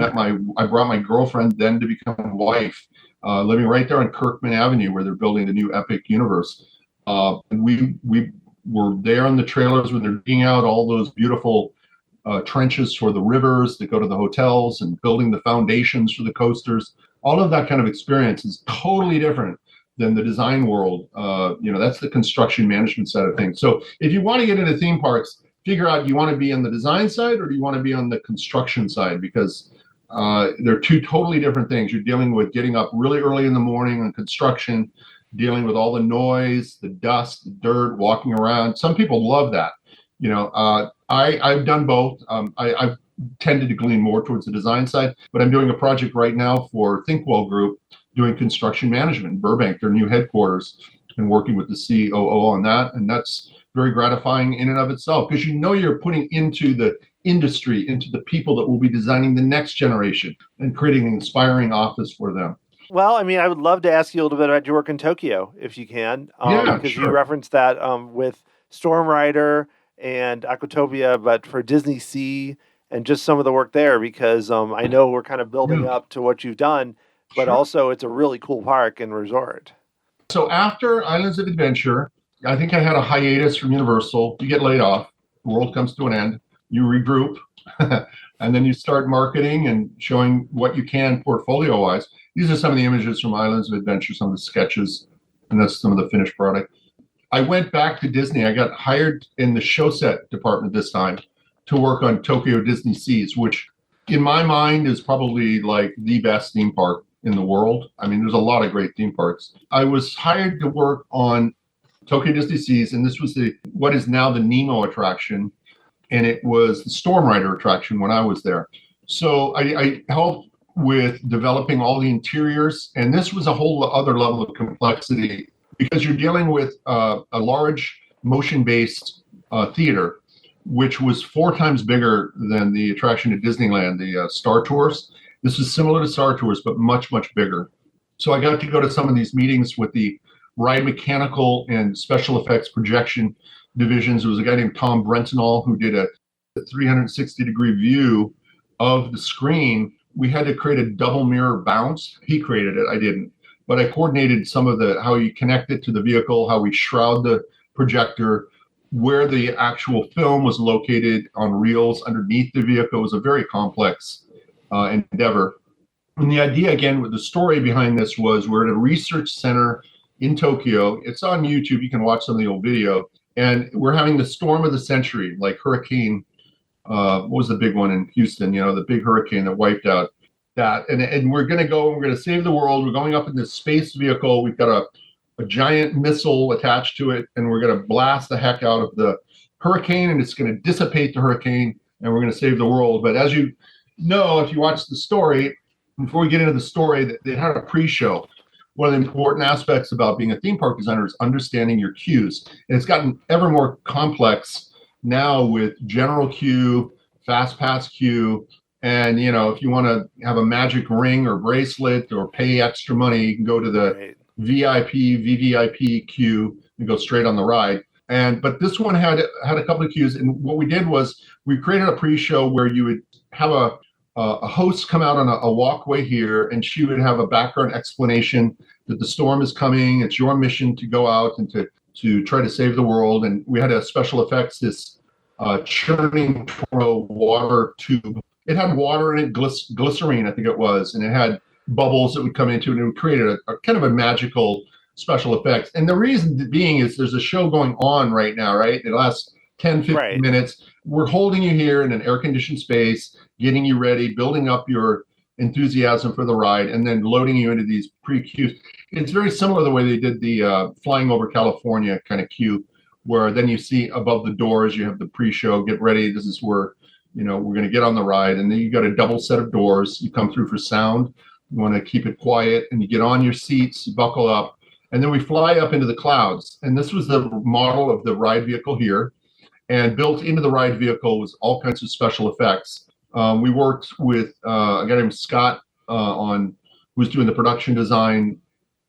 brought my girlfriend then to become wife, living right there on Kirkman Avenue where they're building the new Epic universe. And we were there on the trailers when they're digging out all those beautiful trenches for the rivers that go to the hotels and building the foundations for the coasters. All of that kind of experience is totally different than the design world. That's the construction management side of things. So if you want to get into theme parks, figure out, do you want to be on the design side or do you want to be on the construction side? Because they're two totally different things. You're dealing with getting up really early in the morning on construction, dealing with all the noise, the dust, the dirt, walking around. Some people love that. I've done both. I've tended to lean more towards the design side, but I'm doing a project right now for ThinkWell Group, doing construction management in Burbank, their new headquarters, and working with the COO on that. And that's very gratifying in and of itself, because you're putting into the industry, into the people that will be designing the next generation and creating an inspiring office for them. Well, I mean, I would love to ask you a little bit about your work in Tokyo, if you can. Because sure. You referenced that with StormRider and Aquatopia, but for DisneySea and just some of the work there, because I know we're kind of building up to what you've done, but also it's a really cool park and resort. So after Islands of Adventure, I think I had a hiatus from Universal. You get laid off, the world comes to an end, you regroup, and then you start marketing and showing what you can portfolio-wise. These are some of the images from Islands of Adventure, some of the sketches, and that's some of the finished product. I went back to Disney. I got hired in the show set department this time to work on Tokyo DisneySea, which in my mind is probably like the best theme park in the world. I mean, there's a lot of great theme parks. I was hired to work on Tokyo DisneySea, and this was what is now the Nemo attraction, and it was the StormRider attraction when I was there. So I helped with developing all the interiors, and this was a whole other level of complexity because you're dealing with a large motion-based theater, which was 4 times bigger than the attraction at Disneyland, the Star Tours. This is similar to Star Tours, but much, much bigger. So I got to go to some of these meetings with the ride mechanical and special effects projection divisions. There was a guy named Tom Brentonall who did a 360-degree view of the screen. We had to create a double mirror bounce. He created it, I didn't. But I coordinated some of how you connect it to the vehicle, how we shroud the projector, where the actual film was located on reels underneath the vehicle. It was a very complex endeavor. And the idea, again, with the story behind this was we're at a research center in Tokyo. It's on YouTube. You can watch some of the old video. And we're having the storm of the century, like Hurricane, what was the big one in Houston? The big hurricane that wiped out that. And we're going to go, we're going to save the world. We're going up in this space vehicle. We've got a giant missile attached to it, and we're going to blast the heck out of the hurricane, and it's going to dissipate the hurricane, and we're going to save the world. But as you know, if you watch the story, before we get into the story, they had a pre-show. One of the important aspects about being a theme park designer is understanding your cues. And it's gotten ever more complex now with general queue, fast pass queue. And, if you want to have a magic ring or bracelet or pay extra money, you can go to the VIP, VVIP queue and go straight on the ride. But this one had a couple of queues. And what we did was we created a pre-show where you would have a host come out on a walkway here, and she would have a background explanation that the storm is coming. It's your mission to go out and to try to save the world. And we had a special effects, this churning water tube. It had water in it, glycerine, I think it was, and it had bubbles that would come into it, and it would create a kind of a magical special effects. And the reason being is there's a show going on right now, right? It lasts 10, 15 minutes. We're holding you here in an air-conditioned space, getting you ready, building up your enthusiasm for the ride, and then loading you into these pre-queues. It's very similar to the way they did the Flying Over California kind of queue, where then you see above the doors, you have the pre-show, get ready. This is where, we're going to get on the ride. And then you got a double set of doors. You come through for sound. You want to keep it quiet, and you get on your seats, you buckle up, and then we fly up into the clouds. And this was the model of the ride vehicle here. And built into the ride vehicle was all kinds of special effects. We worked with a guy named Scott who was doing the production design,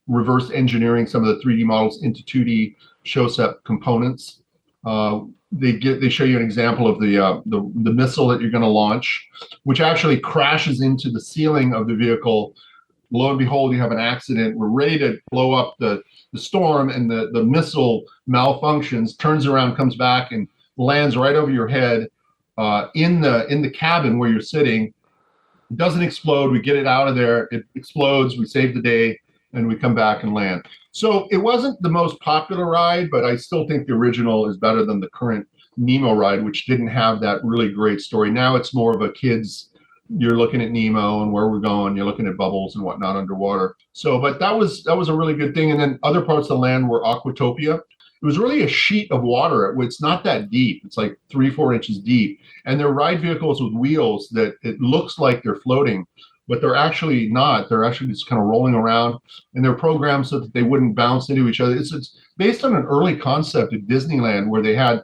reverse engineering some of the 3D models into 2D show set components. They show you an example of the missile that you're going to launch, which actually crashes into the ceiling of the vehicle. Lo and behold, you have an accident. We're ready to blow up the storm, and the missile malfunctions, turns around, comes back, and lands right over your head in the cabin where you're sitting. It doesn't explode. We get it out of there. It explodes. We save the day, and we come back and land. So it wasn't the most popular ride, but I still think the original is better than the current Nemo ride, which didn't have that really great story. Now it's more of a kid's. You're looking at Nemo and where we're going. You're looking at bubbles and whatnot underwater. So, but that was a really good thing. And then other parts of the land were Aquatopia. It was really a sheet of water. It's not that deep. It's like 3-4 inches deep. And they're ride vehicles with wheels that it looks like they're floating, but they're actually not. They're actually just kind of rolling around, and they're programmed so that they wouldn't bounce into each other. It's based on an early concept at Disneyland where they had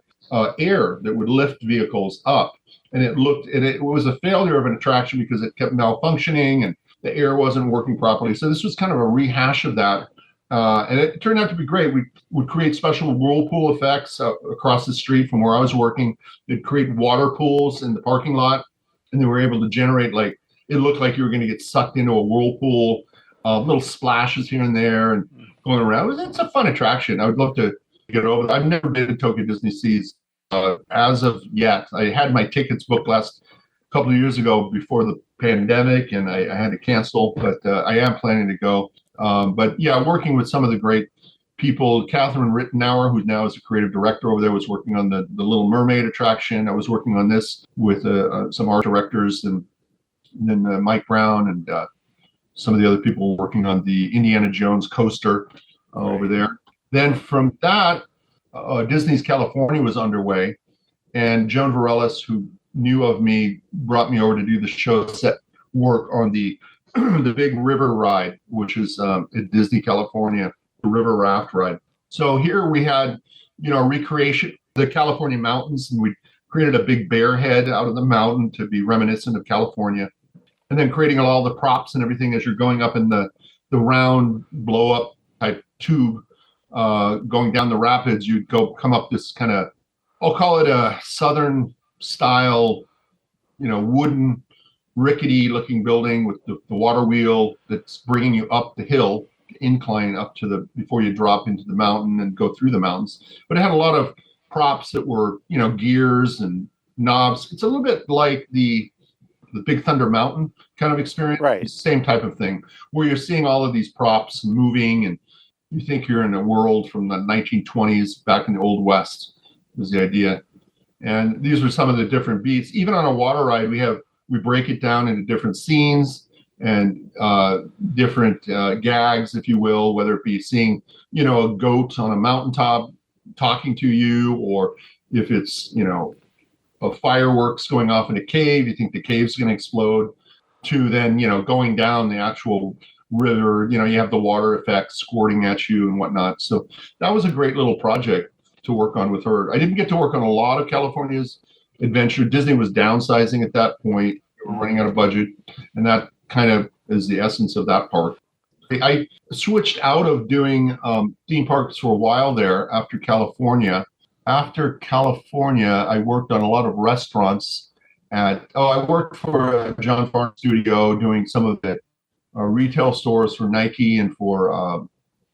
air that would lift vehicles up. And it was a failure of an attraction because it kept malfunctioning and the air wasn't working properly. So this was kind of a rehash of that. And it turned out to be great. We would create special whirlpool effects across the street from where I was working. They'd create water pools in the parking lot, and they were able to generate, like, it looked like you were going to get sucked into a whirlpool, little splashes here and there and going around. It's a fun attraction. I would love to get over it. I've never been to Tokyo DisneySea as of yet. I had my tickets booked last couple of years ago before the pandemic, and I had to cancel, but I am planning to go. But yeah, working with some of the great people. Catherine Rittenauer, who now is a creative director over there, was working on the Little Mermaid attraction. I was working on this with some art directors, and then Mike Brown and some of the other people working on the Indiana Jones coaster over there. Then from that, Disney's California was underway, and Joan Varellis, who knew of me, brought me over to do the show set work on the big river ride, which is at Disney California, the river raft ride. So here we had, recreation of the California mountains, and we created a big bear head out of the mountain to be reminiscent of California, and then creating all the props and everything as you're going up in the round blow up type tube, going down the rapids. You'd come up this kind of, I'll call it a southern style, wooden rickety looking building with the water wheel that's bringing you up the hill, incline up to before you drop into the mountain and go through the mountains. But it had a lot of props that were, gears and knobs. It's a little bit like the Big Thunder Mountain kind of experience. Right. Same type of thing, where you're seeing all of these props moving and you think you're in a world from the 1920s back in the Old West was the idea. And these were some of the different beats. Even on a water ride, we break it down into different scenes and different gags, if you will, whether it be seeing, a goat on a mountaintop talking to you, or if it's, a fireworks going off in a cave, you think the cave's going to explode, to then, going down the actual river, you have the water effects squirting at you and whatnot. So that was a great little project to work on with her. I didn't get to work on a lot of California's adventure. Disney was downsizing at that point. They were running out of budget, and that kind of is the essence of that park. I switched out of doing theme parks for a while there after California. After California, I worked on a lot of restaurants. I worked for a John Farm studio doing some of the retail stores for Nike and for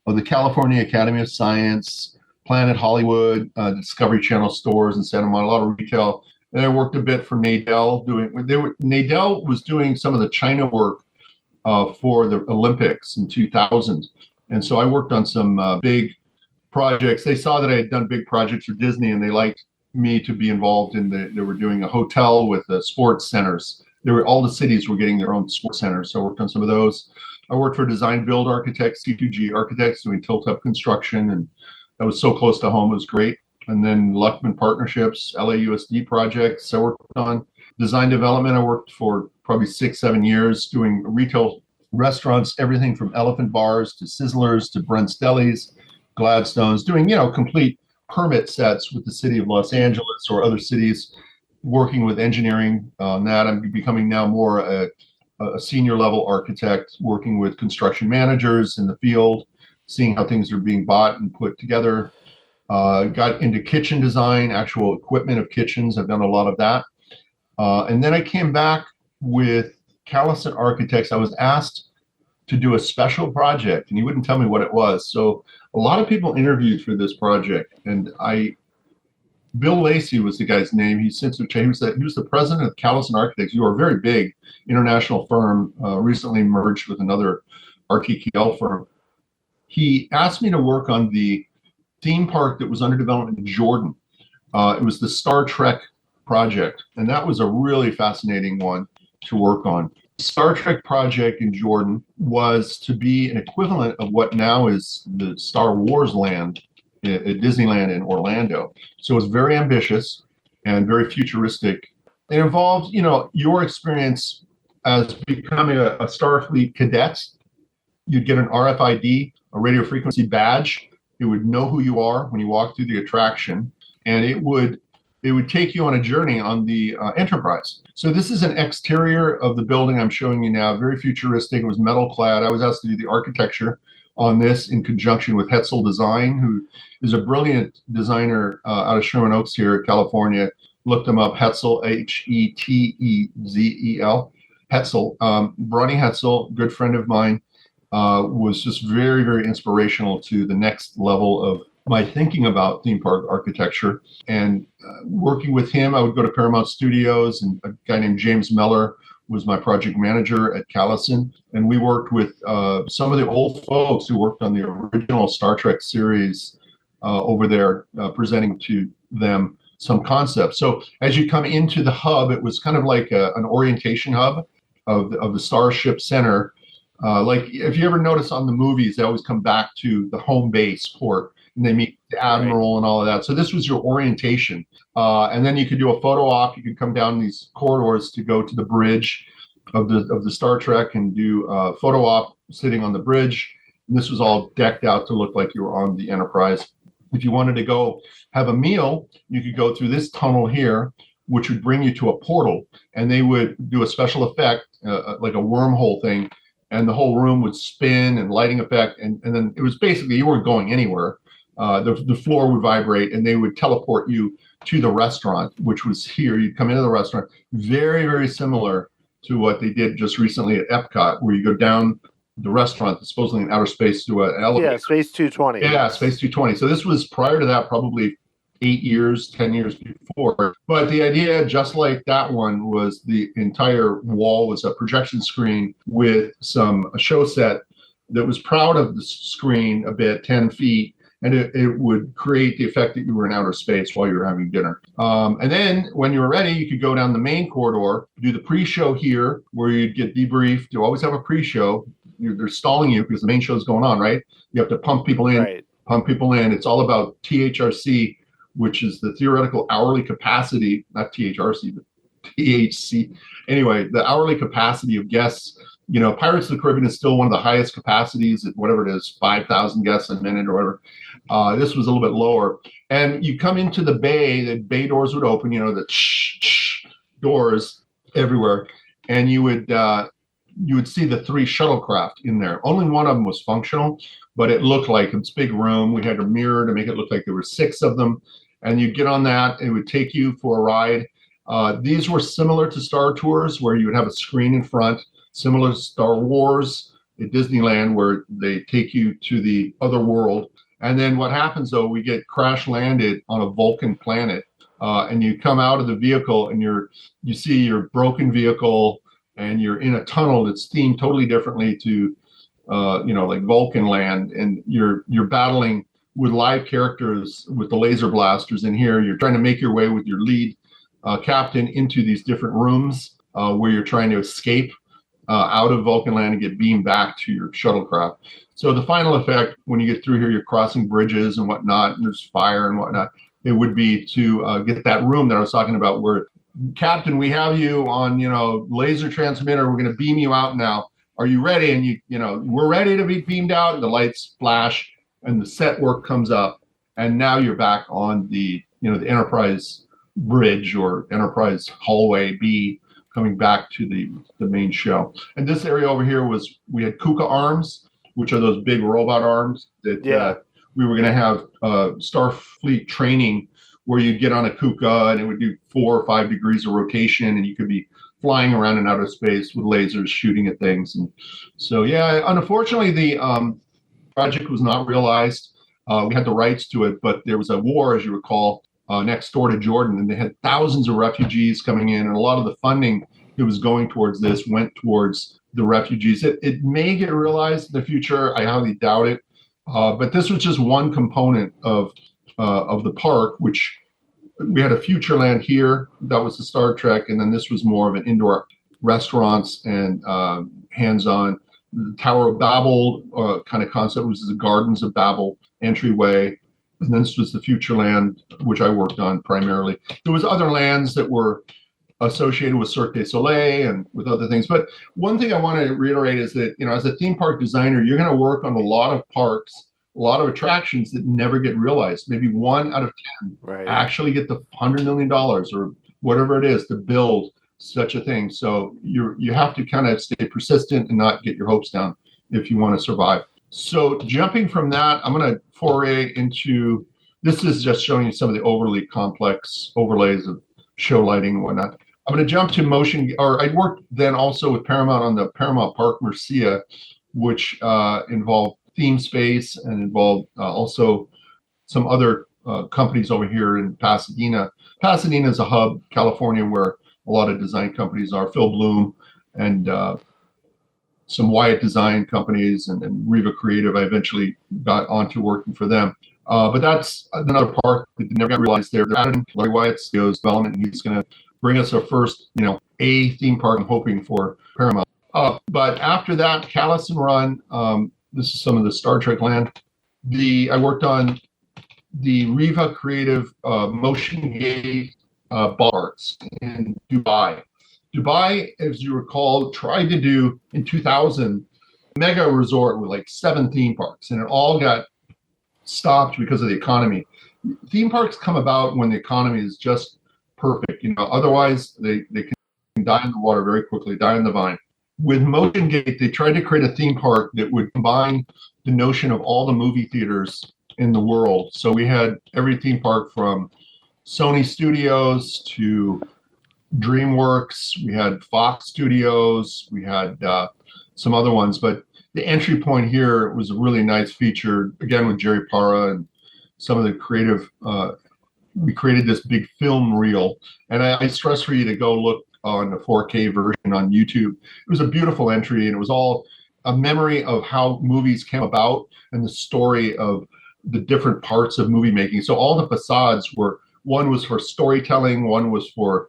the California Academy of Science, Planet Hollywood, Discovery Channel stores in Santa Monica, a lot of retail. And I worked a bit for Nadell. Nadell was doing some of the China work for the Olympics in 2000. And so I worked on some big projects. They saw that I had done big projects for Disney, and they liked me to be involved in they were doing a hotel with sports centers. All the cities were getting their own sports centers. So I worked on some of those. I worked for Design Build Architects, C2G Architects, doing tilt-up construction, and that was so close to home. It was great. And then Luckman Partnerships, LAUSD projects I worked on. Design development, I worked for probably 6-7 years doing retail restaurants, everything from Elephant Bars to Sizzlers to Brent's Delis, Gladstones, doing, complete permit sets with the city of Los Angeles or other cities, working with engineering on that. I'm becoming now more a senior level architect, working with construction managers in the field, seeing how things are being bought and put together. Got into kitchen design, actual equipment of kitchens. I've done a lot of that. And then I came back with Callison Architects. I was asked to do a special project, and he wouldn't tell me what it was. So a lot of people interviewed for this project, and Bill Lacey was the guy's name. He's since changed. He was the president of Callison Architects. You are a very big international firm, recently merged with another RTKL firm. He asked me to work on the theme park that was under development in Jordan. It was the Star Trek project, and that was a really fascinating one to work on. Star Trek project in Jordan was to be an equivalent of what now is the Star Wars land at Disneyland in Orlando. So it was very ambitious and very futuristic. It involved, your experience as becoming a Starfleet cadet. You'd get an RFID, a radio frequency badge. It would know who you are when you walk through the attraction, and it would take you on a journey on the Enterprise. So this is an exterior of the building I'm showing you now, very futuristic. It was metal clad. I was asked to do the architecture on this in conjunction with Hetzel Design, who is a brilliant designer out of Sherman Oaks here, California. Look them up, Hetzel, Hetzel. Hetzel. Bronnie Hetzel, good friend of mine, was just very, very inspirational to the next level of my thinking about theme park architecture. And working with him, I would go to Paramount Studios, and a guy named James Meller was my project manager at Callison. And we worked with some of the old folks who worked on the original Star Trek series over there, presenting to them some concepts. So as you come into the hub, it was kind of like an orientation hub of the Starship Center. Like if you ever notice on the movies, they always come back to the home base port, and they meet the admiral and all of that. So this was your orientation. And then you could do a photo op. You could come down these corridors to go to the bridge of the Star Trek and do a photo op sitting on the bridge. And this was all decked out to look like you were on the Enterprise. If you wanted to go have a meal, you could go through this tunnel here, which would bring you to a portal, and they would do a special effect, like a wormhole thing, and the whole room would spin and lighting effect, and then it was basically you weren't going anywhere. The floor would vibrate, and they would teleport you to the restaurant, which was here. You'd come into the restaurant, very, very similar to what they did just recently at EPCOT, where you go down the restaurant, supposedly in outer space, to an elevator. Yeah, Space 220. Yeah, Space 220. So this was prior to that, probably 10 years before. But the idea, just like that one, was the entire wall was a projection screen with a show set that was proud of the screen a bit, 10 feet, and it would create the effect that you were in outer space while you were having dinner. And then when you were ready, you could go down the main corridor, do the pre-show here, where you'd get debriefed. You always have a pre-show. They're stalling you because the main show's going on, right? You have to pump people in, Right. It's all about THRC, which is the theoretical hourly capacity, not THRC, but THC. Anyway, the hourly capacity of guests. You know, Pirates of the Caribbean is still one of the highest capacities at whatever it is, 5,000 guests a minute or whatever. This was a little bit lower. And you come into the bay doors would open, you know, the doors everywhere. And you would see the 3 shuttlecraft in there. Only one of them was functional, but it looked like it's a big room. We had a mirror to make it look like there were 6 of them. And you'd get on that, it would take you for a ride. These were similar to Star Tours, where you would have a screen in front, similar to Star Wars at Disneyland, where they take you to the other world. And then what happens, though, we get crash landed on a Vulcan planet, and you come out of the vehicle and you see your broken vehicle, and you're in a tunnel that's themed totally differently to, like Vulcan land, and you're battling with live characters with the laser blasters in here. You're trying to make your way with your lead captain into these different rooms where you're trying to escape out of Vulcan land and get beamed back to your shuttlecraft. So the final effect, when you get through here, you're crossing bridges and whatnot, and there's fire and whatnot. It would be to get that room that I was talking about, where, Captain, we have you on, laser transmitter. We're going to beam you out now. Are you ready? And we're ready to be beamed out. And the lights flash, and the set work comes up, and now you're back on the the Enterprise bridge or Enterprise hallway B, coming back to the main show. And this area over here we had Kuka arms, which are those big robot arms that we were going to have Starfleet training, where you'd get on a Kuka and it would do 4 or 5 degrees of rotation, and you could be flying around in outer space with lasers shooting at things. And so, unfortunately, the project was not realized. We had the rights to it, but there was a war, as you recall, next door to Jordan, and they had thousands of refugees coming in, and a lot of the funding that was going towards this went towards the refugees. It may get realized in the future. I highly doubt it. But this was just one component of the park, which we had a Futureland here. That was the Star Trek. And then this was more of an indoor restaurants and hands-on. The Tower of Babel kind of concept was the Gardens of Babel entryway. And then this was the Futureland, which I worked on primarily. There was other lands that were associated with Cirque du Soleil and with other things. But one thing I want to reiterate is that, as a theme park designer, you're going to work on a lot of parks, a lot of attractions that never get realized. Maybe 1 out of 10 actually get the $100 million or whatever it is to build such a thing. So you have to kind of stay persistent and not get your hopes down if you want to survive. So jumping from that, I'm going to foray into, this is just showing you some of the overly complex overlays of show lighting and whatnot. I'm going to jump to motion, or I worked then also with Paramount on the Paramount Park Mercia, which involved theme space and involved also some other companies over here in Pasadena. Pasadena is a hub, California, where a lot of design companies are. Phil Bloom and some Wyatt design companies and Riva Creative. I eventually got onto working for them. But that's another part that never got realized there. They're adding Larry Wyatt's development, and he's going to bring us our first, A theme park, I'm hoping, for Paramount. But after that, Callus and Run, this is some of the Star Trek land. I worked on the Riva Creative Motion Gate parks in Dubai. Dubai, as you recall, tried to do in 2000 mega resort with like 7 theme parks, and it all got stopped because of the economy. Theme parks come about when the economy is just perfect. Otherwise they can die in the water very quickly, die in the vine. With Motion Gate, they tried to create a theme park that would combine the notion of all the movie theaters in the world. So we had every theme park from Sony Studios to DreamWorks. We had Fox Studios. We had some other ones, but the entry point here was a really nice feature, again with Jerry Parra and some of the creative. We created this big film reel, and I stress for you to go look on the 4K version on YouTube. It was a beautiful entry, and it was all a memory of how movies came about and the story of the different parts of movie making. So all the facades were, one was for storytelling, one was for,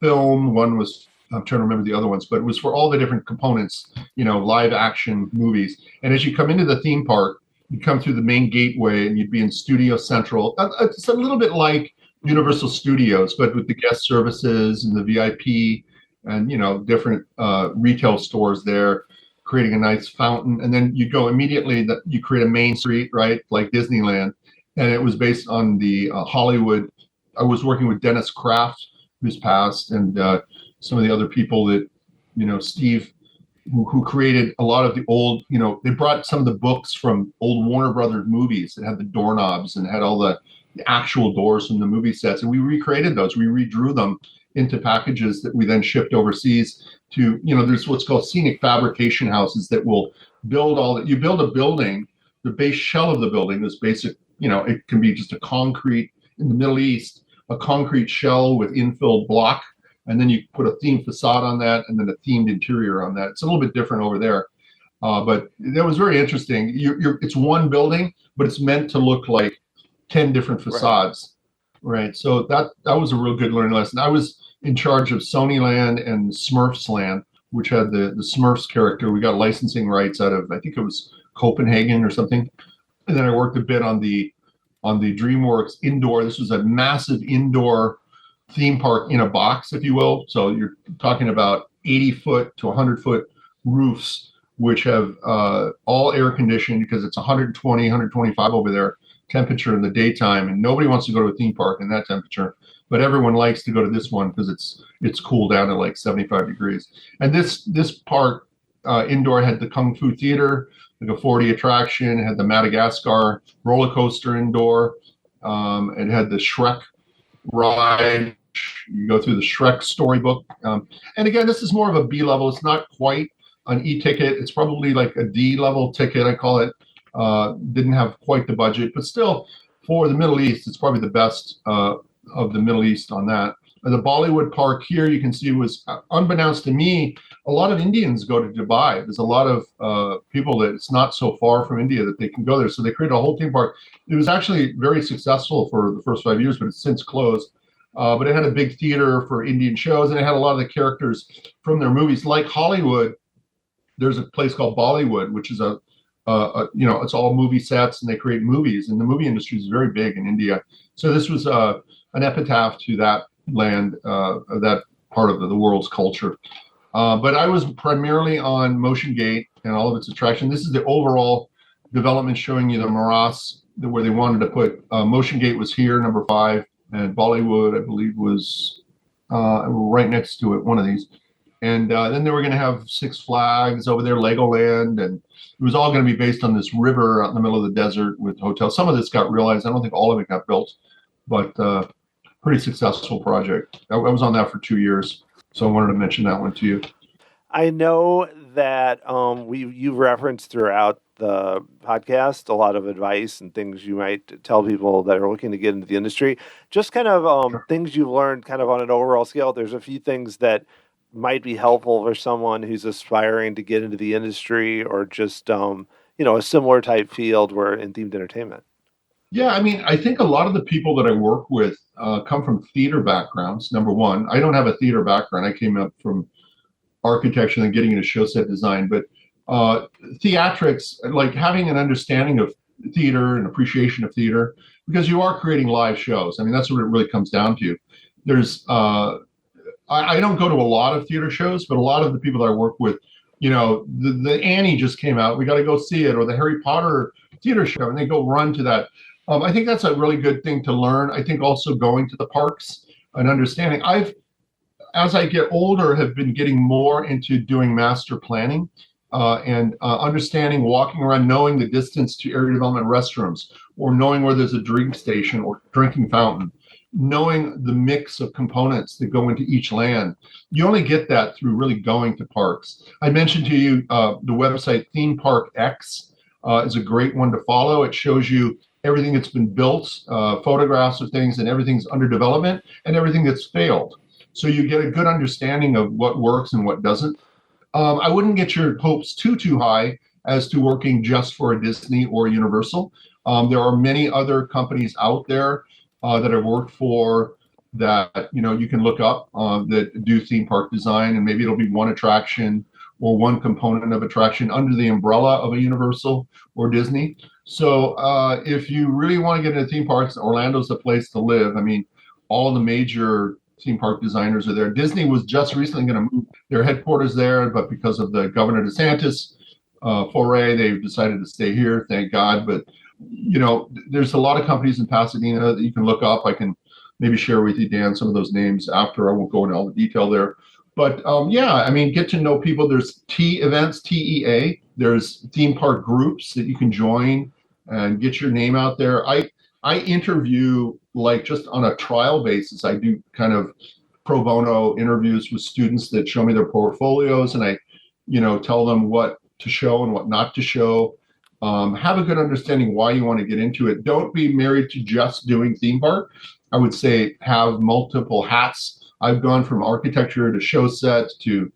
film, one was, I'm trying to remember the other ones, but it was for all the different components, live action movies. And as you come into the theme park, you come through the main gateway and you'd be in Studio Central. It's a little bit like Universal Studios, but with the guest services and the VIP and, different retail stores there, creating a nice fountain. And then you go immediately, you create a main street, right? Like Disneyland. And it was based on the Hollywood. I was working with Dennis Kraft, who's passed, and some of the other people that, Steve, who created a lot of the old, they brought some of the books from old Warner Brothers movies that had the doorknobs and had all the actual doors from the movie sets. And we recreated those. We redrew them into packages that we then shipped overseas to, there's what's called scenic fabrication houses that will build all that. You build a building, the base shell of the building is basic, it can be just a concrete, in the Middle East, a concrete shell with infill block. And then you put a themed facade on that, and then a themed interior on that. It's a little bit different over there, but that was very interesting. It's one building, but it's meant to look like 10 different facades, right? So that was a real good learning lesson. I was in charge of Sonyland and Smurfs Land, which had the Smurfs character. We got licensing rights out of, I think it was Copenhagen or something, and then I worked a bit on the DreamWorks indoor. This was a massive indoor theme park in a box, if you will. So you're talking about 80-foot to 100-foot roofs, which have all air conditioned because it's 120, 125 over there temperature in the daytime, and nobody wants to go to a theme park in that temperature. But everyone likes to go to this one because it's cooled down to like 75 degrees. And this park indoor had the Kung Fu Theater, like a 4D attraction. It had the Madagascar roller coaster indoor. It had the Shrek ride. You go through the Shrek storybook. And again, this is more of a B level. It's not quite an E-ticket. It's probably like a D level ticket, I call it. Didn't have quite the budget, but still for the Middle East, it's probably the best of the Middle East on that. The Bollywood Park here, you can see, was unbeknownst to me, a lot of Indians go to Dubai. There's a lot of people that it's not so far from India that they can go there. So they created a whole theme park. It was actually very successful for the first 5 years, but it's since closed. But it had a big theater for Indian shows, and it had a lot of the characters from their movies. Like Hollywood, there's a place called Bollywood, which is it's all movie sets, and they create movies, and the movie industry is very big in India. So this was an epitaph to that land, that part of the world's culture. But I was primarily on Motion Gate and all of its attraction. This is the overall development showing you the morass where they wanted to put. Motion Gate was here, number 5, and Bollywood, I believe, was right next to it, one of these. And then they were going to have Six Flags over there, Legoland, and it was all going to be based on this river out in the middle of the desert with hotels. Some of this got realized. I don't think all of it got built, but pretty successful project. I was on that for 2 years, so I wanted to mention that one to you. I know that you referenced throughout the podcast a lot of advice and things you might tell people that are looking to get into the industry. Just kind of things you've learned kind of on an overall scale. There's a few things that might be helpful for someone who's aspiring to get into the industry or just, a similar type field where in themed entertainment. Yeah, I mean, I think a lot of the people that I work with come from theater backgrounds, number one. I don't have a theater background. I came up from architecture and getting into show set design, but theatrics, like having an understanding of theater and appreciation of theater, because you are creating live shows. I mean, that's what it really comes down to. There's, I don't go to a lot of theater shows, but a lot of the people that I work with, the Annie just came out. We got to go see it. Or the Harry Potter theater show, and they go run to that. I think that's a really good thing to learn. I think also going to the parks and understanding. As I get older, have been getting more into doing master planning and understanding, walking around, knowing the distance to area development restrooms, or knowing where there's a drink station or drinking fountain, knowing the mix of components that go into each land. You only get that through really going to parks. I mentioned to you the website Theme Park X is a great one to follow. It shows you everything that's been built, photographs of things, and everything's under development, and everything that's failed. So you get a good understanding of what works and what doesn't. I wouldn't get your hopes too high as to working just for a Disney or Universal. There are many other companies out there that I've worked for that you can look up that do theme park design, and maybe it'll be one attraction or one component of attraction under the umbrella of a Universal or Disney. So if you really want to get into theme parks, Orlando's the place to live. I mean, all the major theme park designers are there. Disney was just recently going to move their headquarters there, but because of the Governor DeSantis foray, they've decided to stay here, thank God. But there's a lot of companies in Pasadena that you can look up. I can maybe share with you, Dan, some of those names after. I won't go into all the detail there. But get to know people. There's T events, TEA. There's theme park groups that you can join and get your name out there. I interview just on a trial basis. I do kind of pro bono interviews with students that show me their portfolios, and I, tell them what to show and what not to show. Have a good understanding why you want to get into it. Don't be married to just doing theme park. I would say have multiple hats. I've gone from architecture to show sets to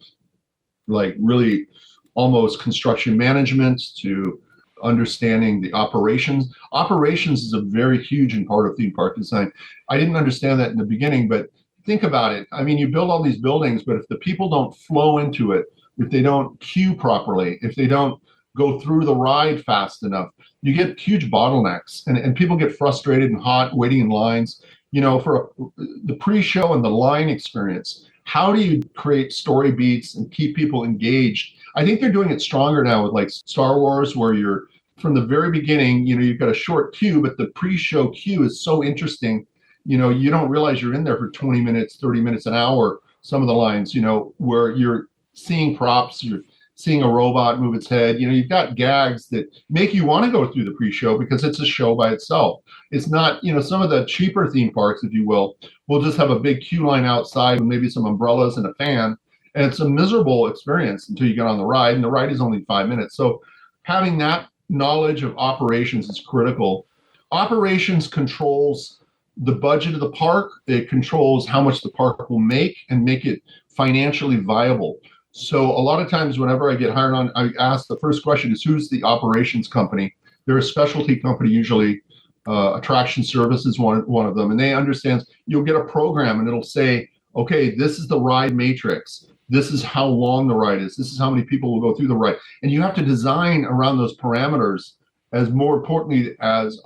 really almost construction management to understanding the operations. Operations is a very huge part of theme park design. I didn't understand that in the beginning, but think about it. I mean, you build all these buildings, but if the people don't flow into it, if they don't queue properly, if they don't go through the ride fast enough, you get huge bottlenecks, and people get frustrated and hot waiting in lines. For the pre-show and the line experience, how do you create story beats and keep people engaged? I think they're doing it stronger now with Star Wars, where you're from the very beginning, you've got a short queue, but the pre-show queue is so interesting. You don't realize you're in there for 20 minutes, 30 minutes, an hour. Some of the lines, where you're seeing props, you're seeing a robot move its head. You've got gags that make you want to go through the pre-show because it's a show by itself. It's not, some of the cheaper theme parks, if you will just have a big queue line outside with maybe some umbrellas and a fan. And it's a miserable experience until you get on the ride, and the ride is only 5 minutes. So having that knowledge of operations is critical. Operations controls the budget of the park. It controls how much the park will make and make it financially viable. So a lot of times whenever I get hired on, I ask, the first question is, who's the operations company? They're a specialty company, usually attraction service is one of them. And they understand, you'll get a program and it'll say, okay, this is the ride matrix. This is how long the ride is. This is how many people will go through the ride. And you have to design around those parameters, as more importantly as,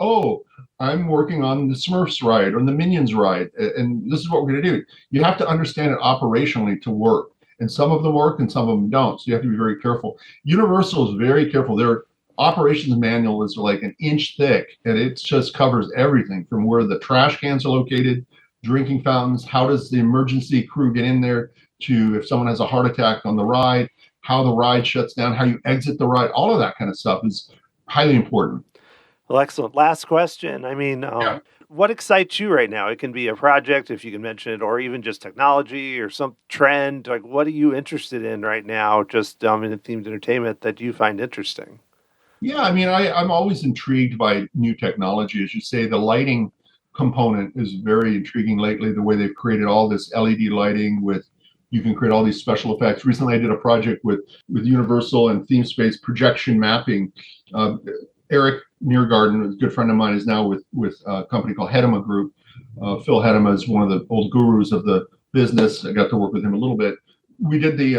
I'm working on the Smurfs ride or the Minions ride, and this is what we're going to do. You have to understand it operationally to work. And some of them work and some of them don't. So you have to be very careful. Universal is very careful. Their operations manual is like an inch thick, and it just covers everything from where the trash cans are located, drinking fountains, how does the emergency crew get in there, to if someone has a heart attack on the ride, how the ride shuts down, how you exit the ride. All of that kind of stuff is highly important. Well, excellent. Last question. What excites you right now? It can be a project, if you can mention it, or even just technology or some trend. What are you interested in right now, just in the themed entertainment that you find interesting? Yeah, I'm always intrigued by new technology. As you say, the lighting component is very intriguing lately, the way they've created all this LED lighting you can create all these special effects. Recently, I did a project with Universal and Theme Space projection mapping. Eric Neargarden, a good friend of mine, is now with a company called Hedema Group. Phil Hedema is one of the old gurus of the business. I got to work with him a little bit. We did the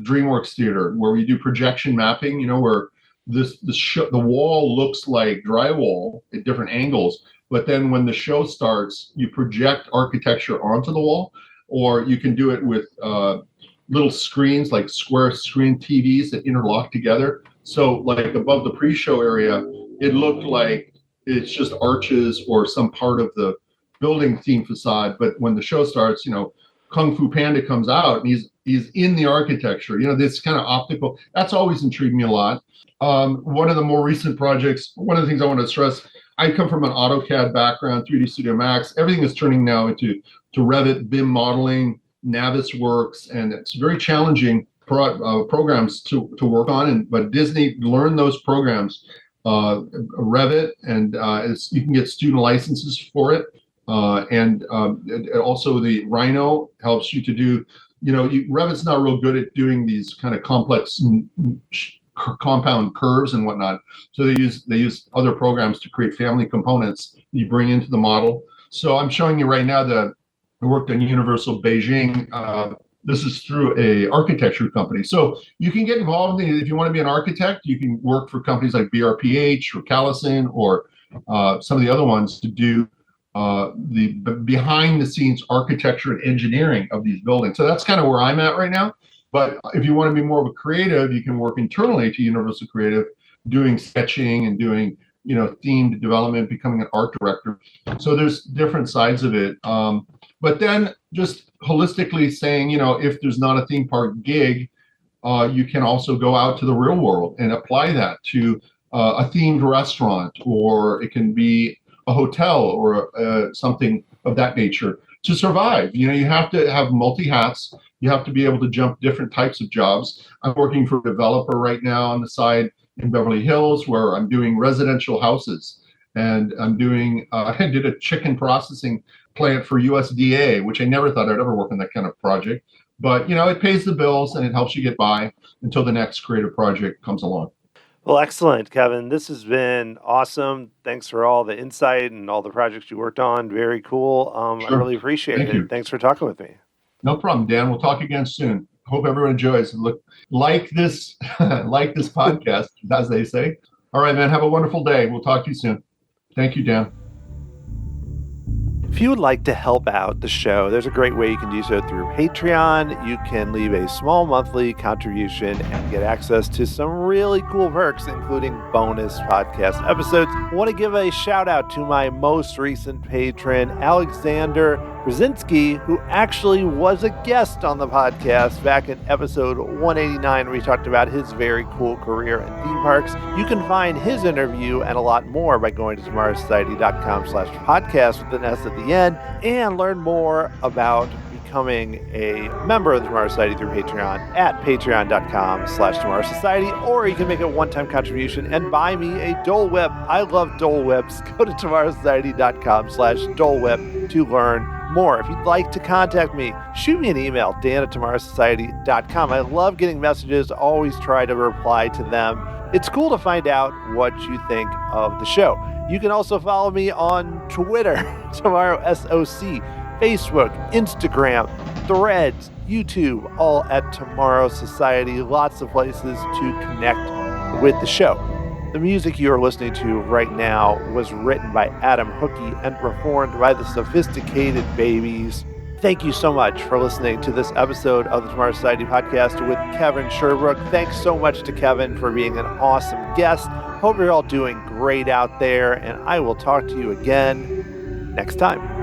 DreamWorks Theater, where we do projection mapping, where the wall looks like drywall at different angles. But then when the show starts, you project architecture onto the wall, or you can do it with little screens, like square screen TVs that interlock together. So above the pre-show area, it looked like it's just arches or some part of the building theme facade. But when the show starts, Kung Fu Panda comes out and he's in the architecture. This kind of optical, that's always intrigued me a lot. One of the more recent projects, one of the things I want to stress, I come from an AutoCAD background, 3D Studio Max. Everything is turning now into Revit, BIM modeling, Navisworks, and it's very challenging programs to work on. But Disney learned those programs, Revit, and you can get student licenses for it. And also the Rhino helps you to do, Revit's not real good at doing these kind of complex compound curves and whatnot. So they use other programs to create family components you bring into the model. So I'm showing you right now that I worked on Universal Beijing. This is through a architecture company. So you can get involved in it. If you want to be an architect, you can work for companies like BRPH or Callison or some of the other ones to do the behind the scenes architecture and engineering of these buildings. So that's kind of where I'm at right now. But if you want to be more of a creative, you can work internally to Universal Creative, doing sketching and doing, themed development, becoming an art director. So there's different sides of it. But then just holistically saying, if there's not a theme park gig, you can also go out to the real world and apply that to a themed restaurant, or it can be a hotel or something of that nature to survive. You have to have multi hats. You have to be able to jump different types of jobs. I'm working for a developer right now on the side in Beverly Hills where I'm doing residential houses. And I'm doing, I did a chicken processing plant for USDA, which I never thought I'd ever work on that kind of project. But, it pays the bills and it helps you get by until the next creative project comes along. Well, excellent, Kevin. This has been awesome. Thanks for all the insight and all the projects you worked on. Very cool. Sure. I really appreciate it. Thanks for talking with me. No problem, Dan. We'll talk again soon. Hope everyone enjoys. Look, like this podcast, as they say. All right, man. Have a wonderful day. We'll talk to you soon. Thank you, Dan. If you would like to help out the show, there's a great way you can do so through Patreon. You can leave a small monthly contribution and get access to some really cool perks, including bonus podcast episodes. I want to give a shout out to my most recent patron, Alexander Brzezinski, who actually was a guest on the podcast back in episode 189, where we talked about his very cool career in theme parks. You can find his interview and a lot more by going to tomorrowsociety.com/podcast with an S at the end, and learn more about becoming a member of the Tomorrow Society through Patreon at patreon.com/Tomorrow Society, or you can make a one-time contribution and buy me a Dole Whip. I love Dole Whips. Go to tomorrowsociety.com/Dole Whip to learn more. If you'd like to contact me, shoot me an email, dan@tomorrowsociety.com. I love getting messages. Always try to reply to them. It's cool to find out what you think of the show. You can also follow me on Twitter, Tomorrow SOC, Facebook, Instagram, Threads, YouTube, all at Tomorrow Society. Lots of places to connect with the show. The music you are listening to right now was written by Adam Hookey and performed by the Sophisticated Babies. Thank you so much for listening to this episode of the Tomorrow Society podcast with Kevin Sherbrooke. Thanks so much to Kevin for being an awesome guest. Hope you're all doing great out there, and I will talk to you again next time.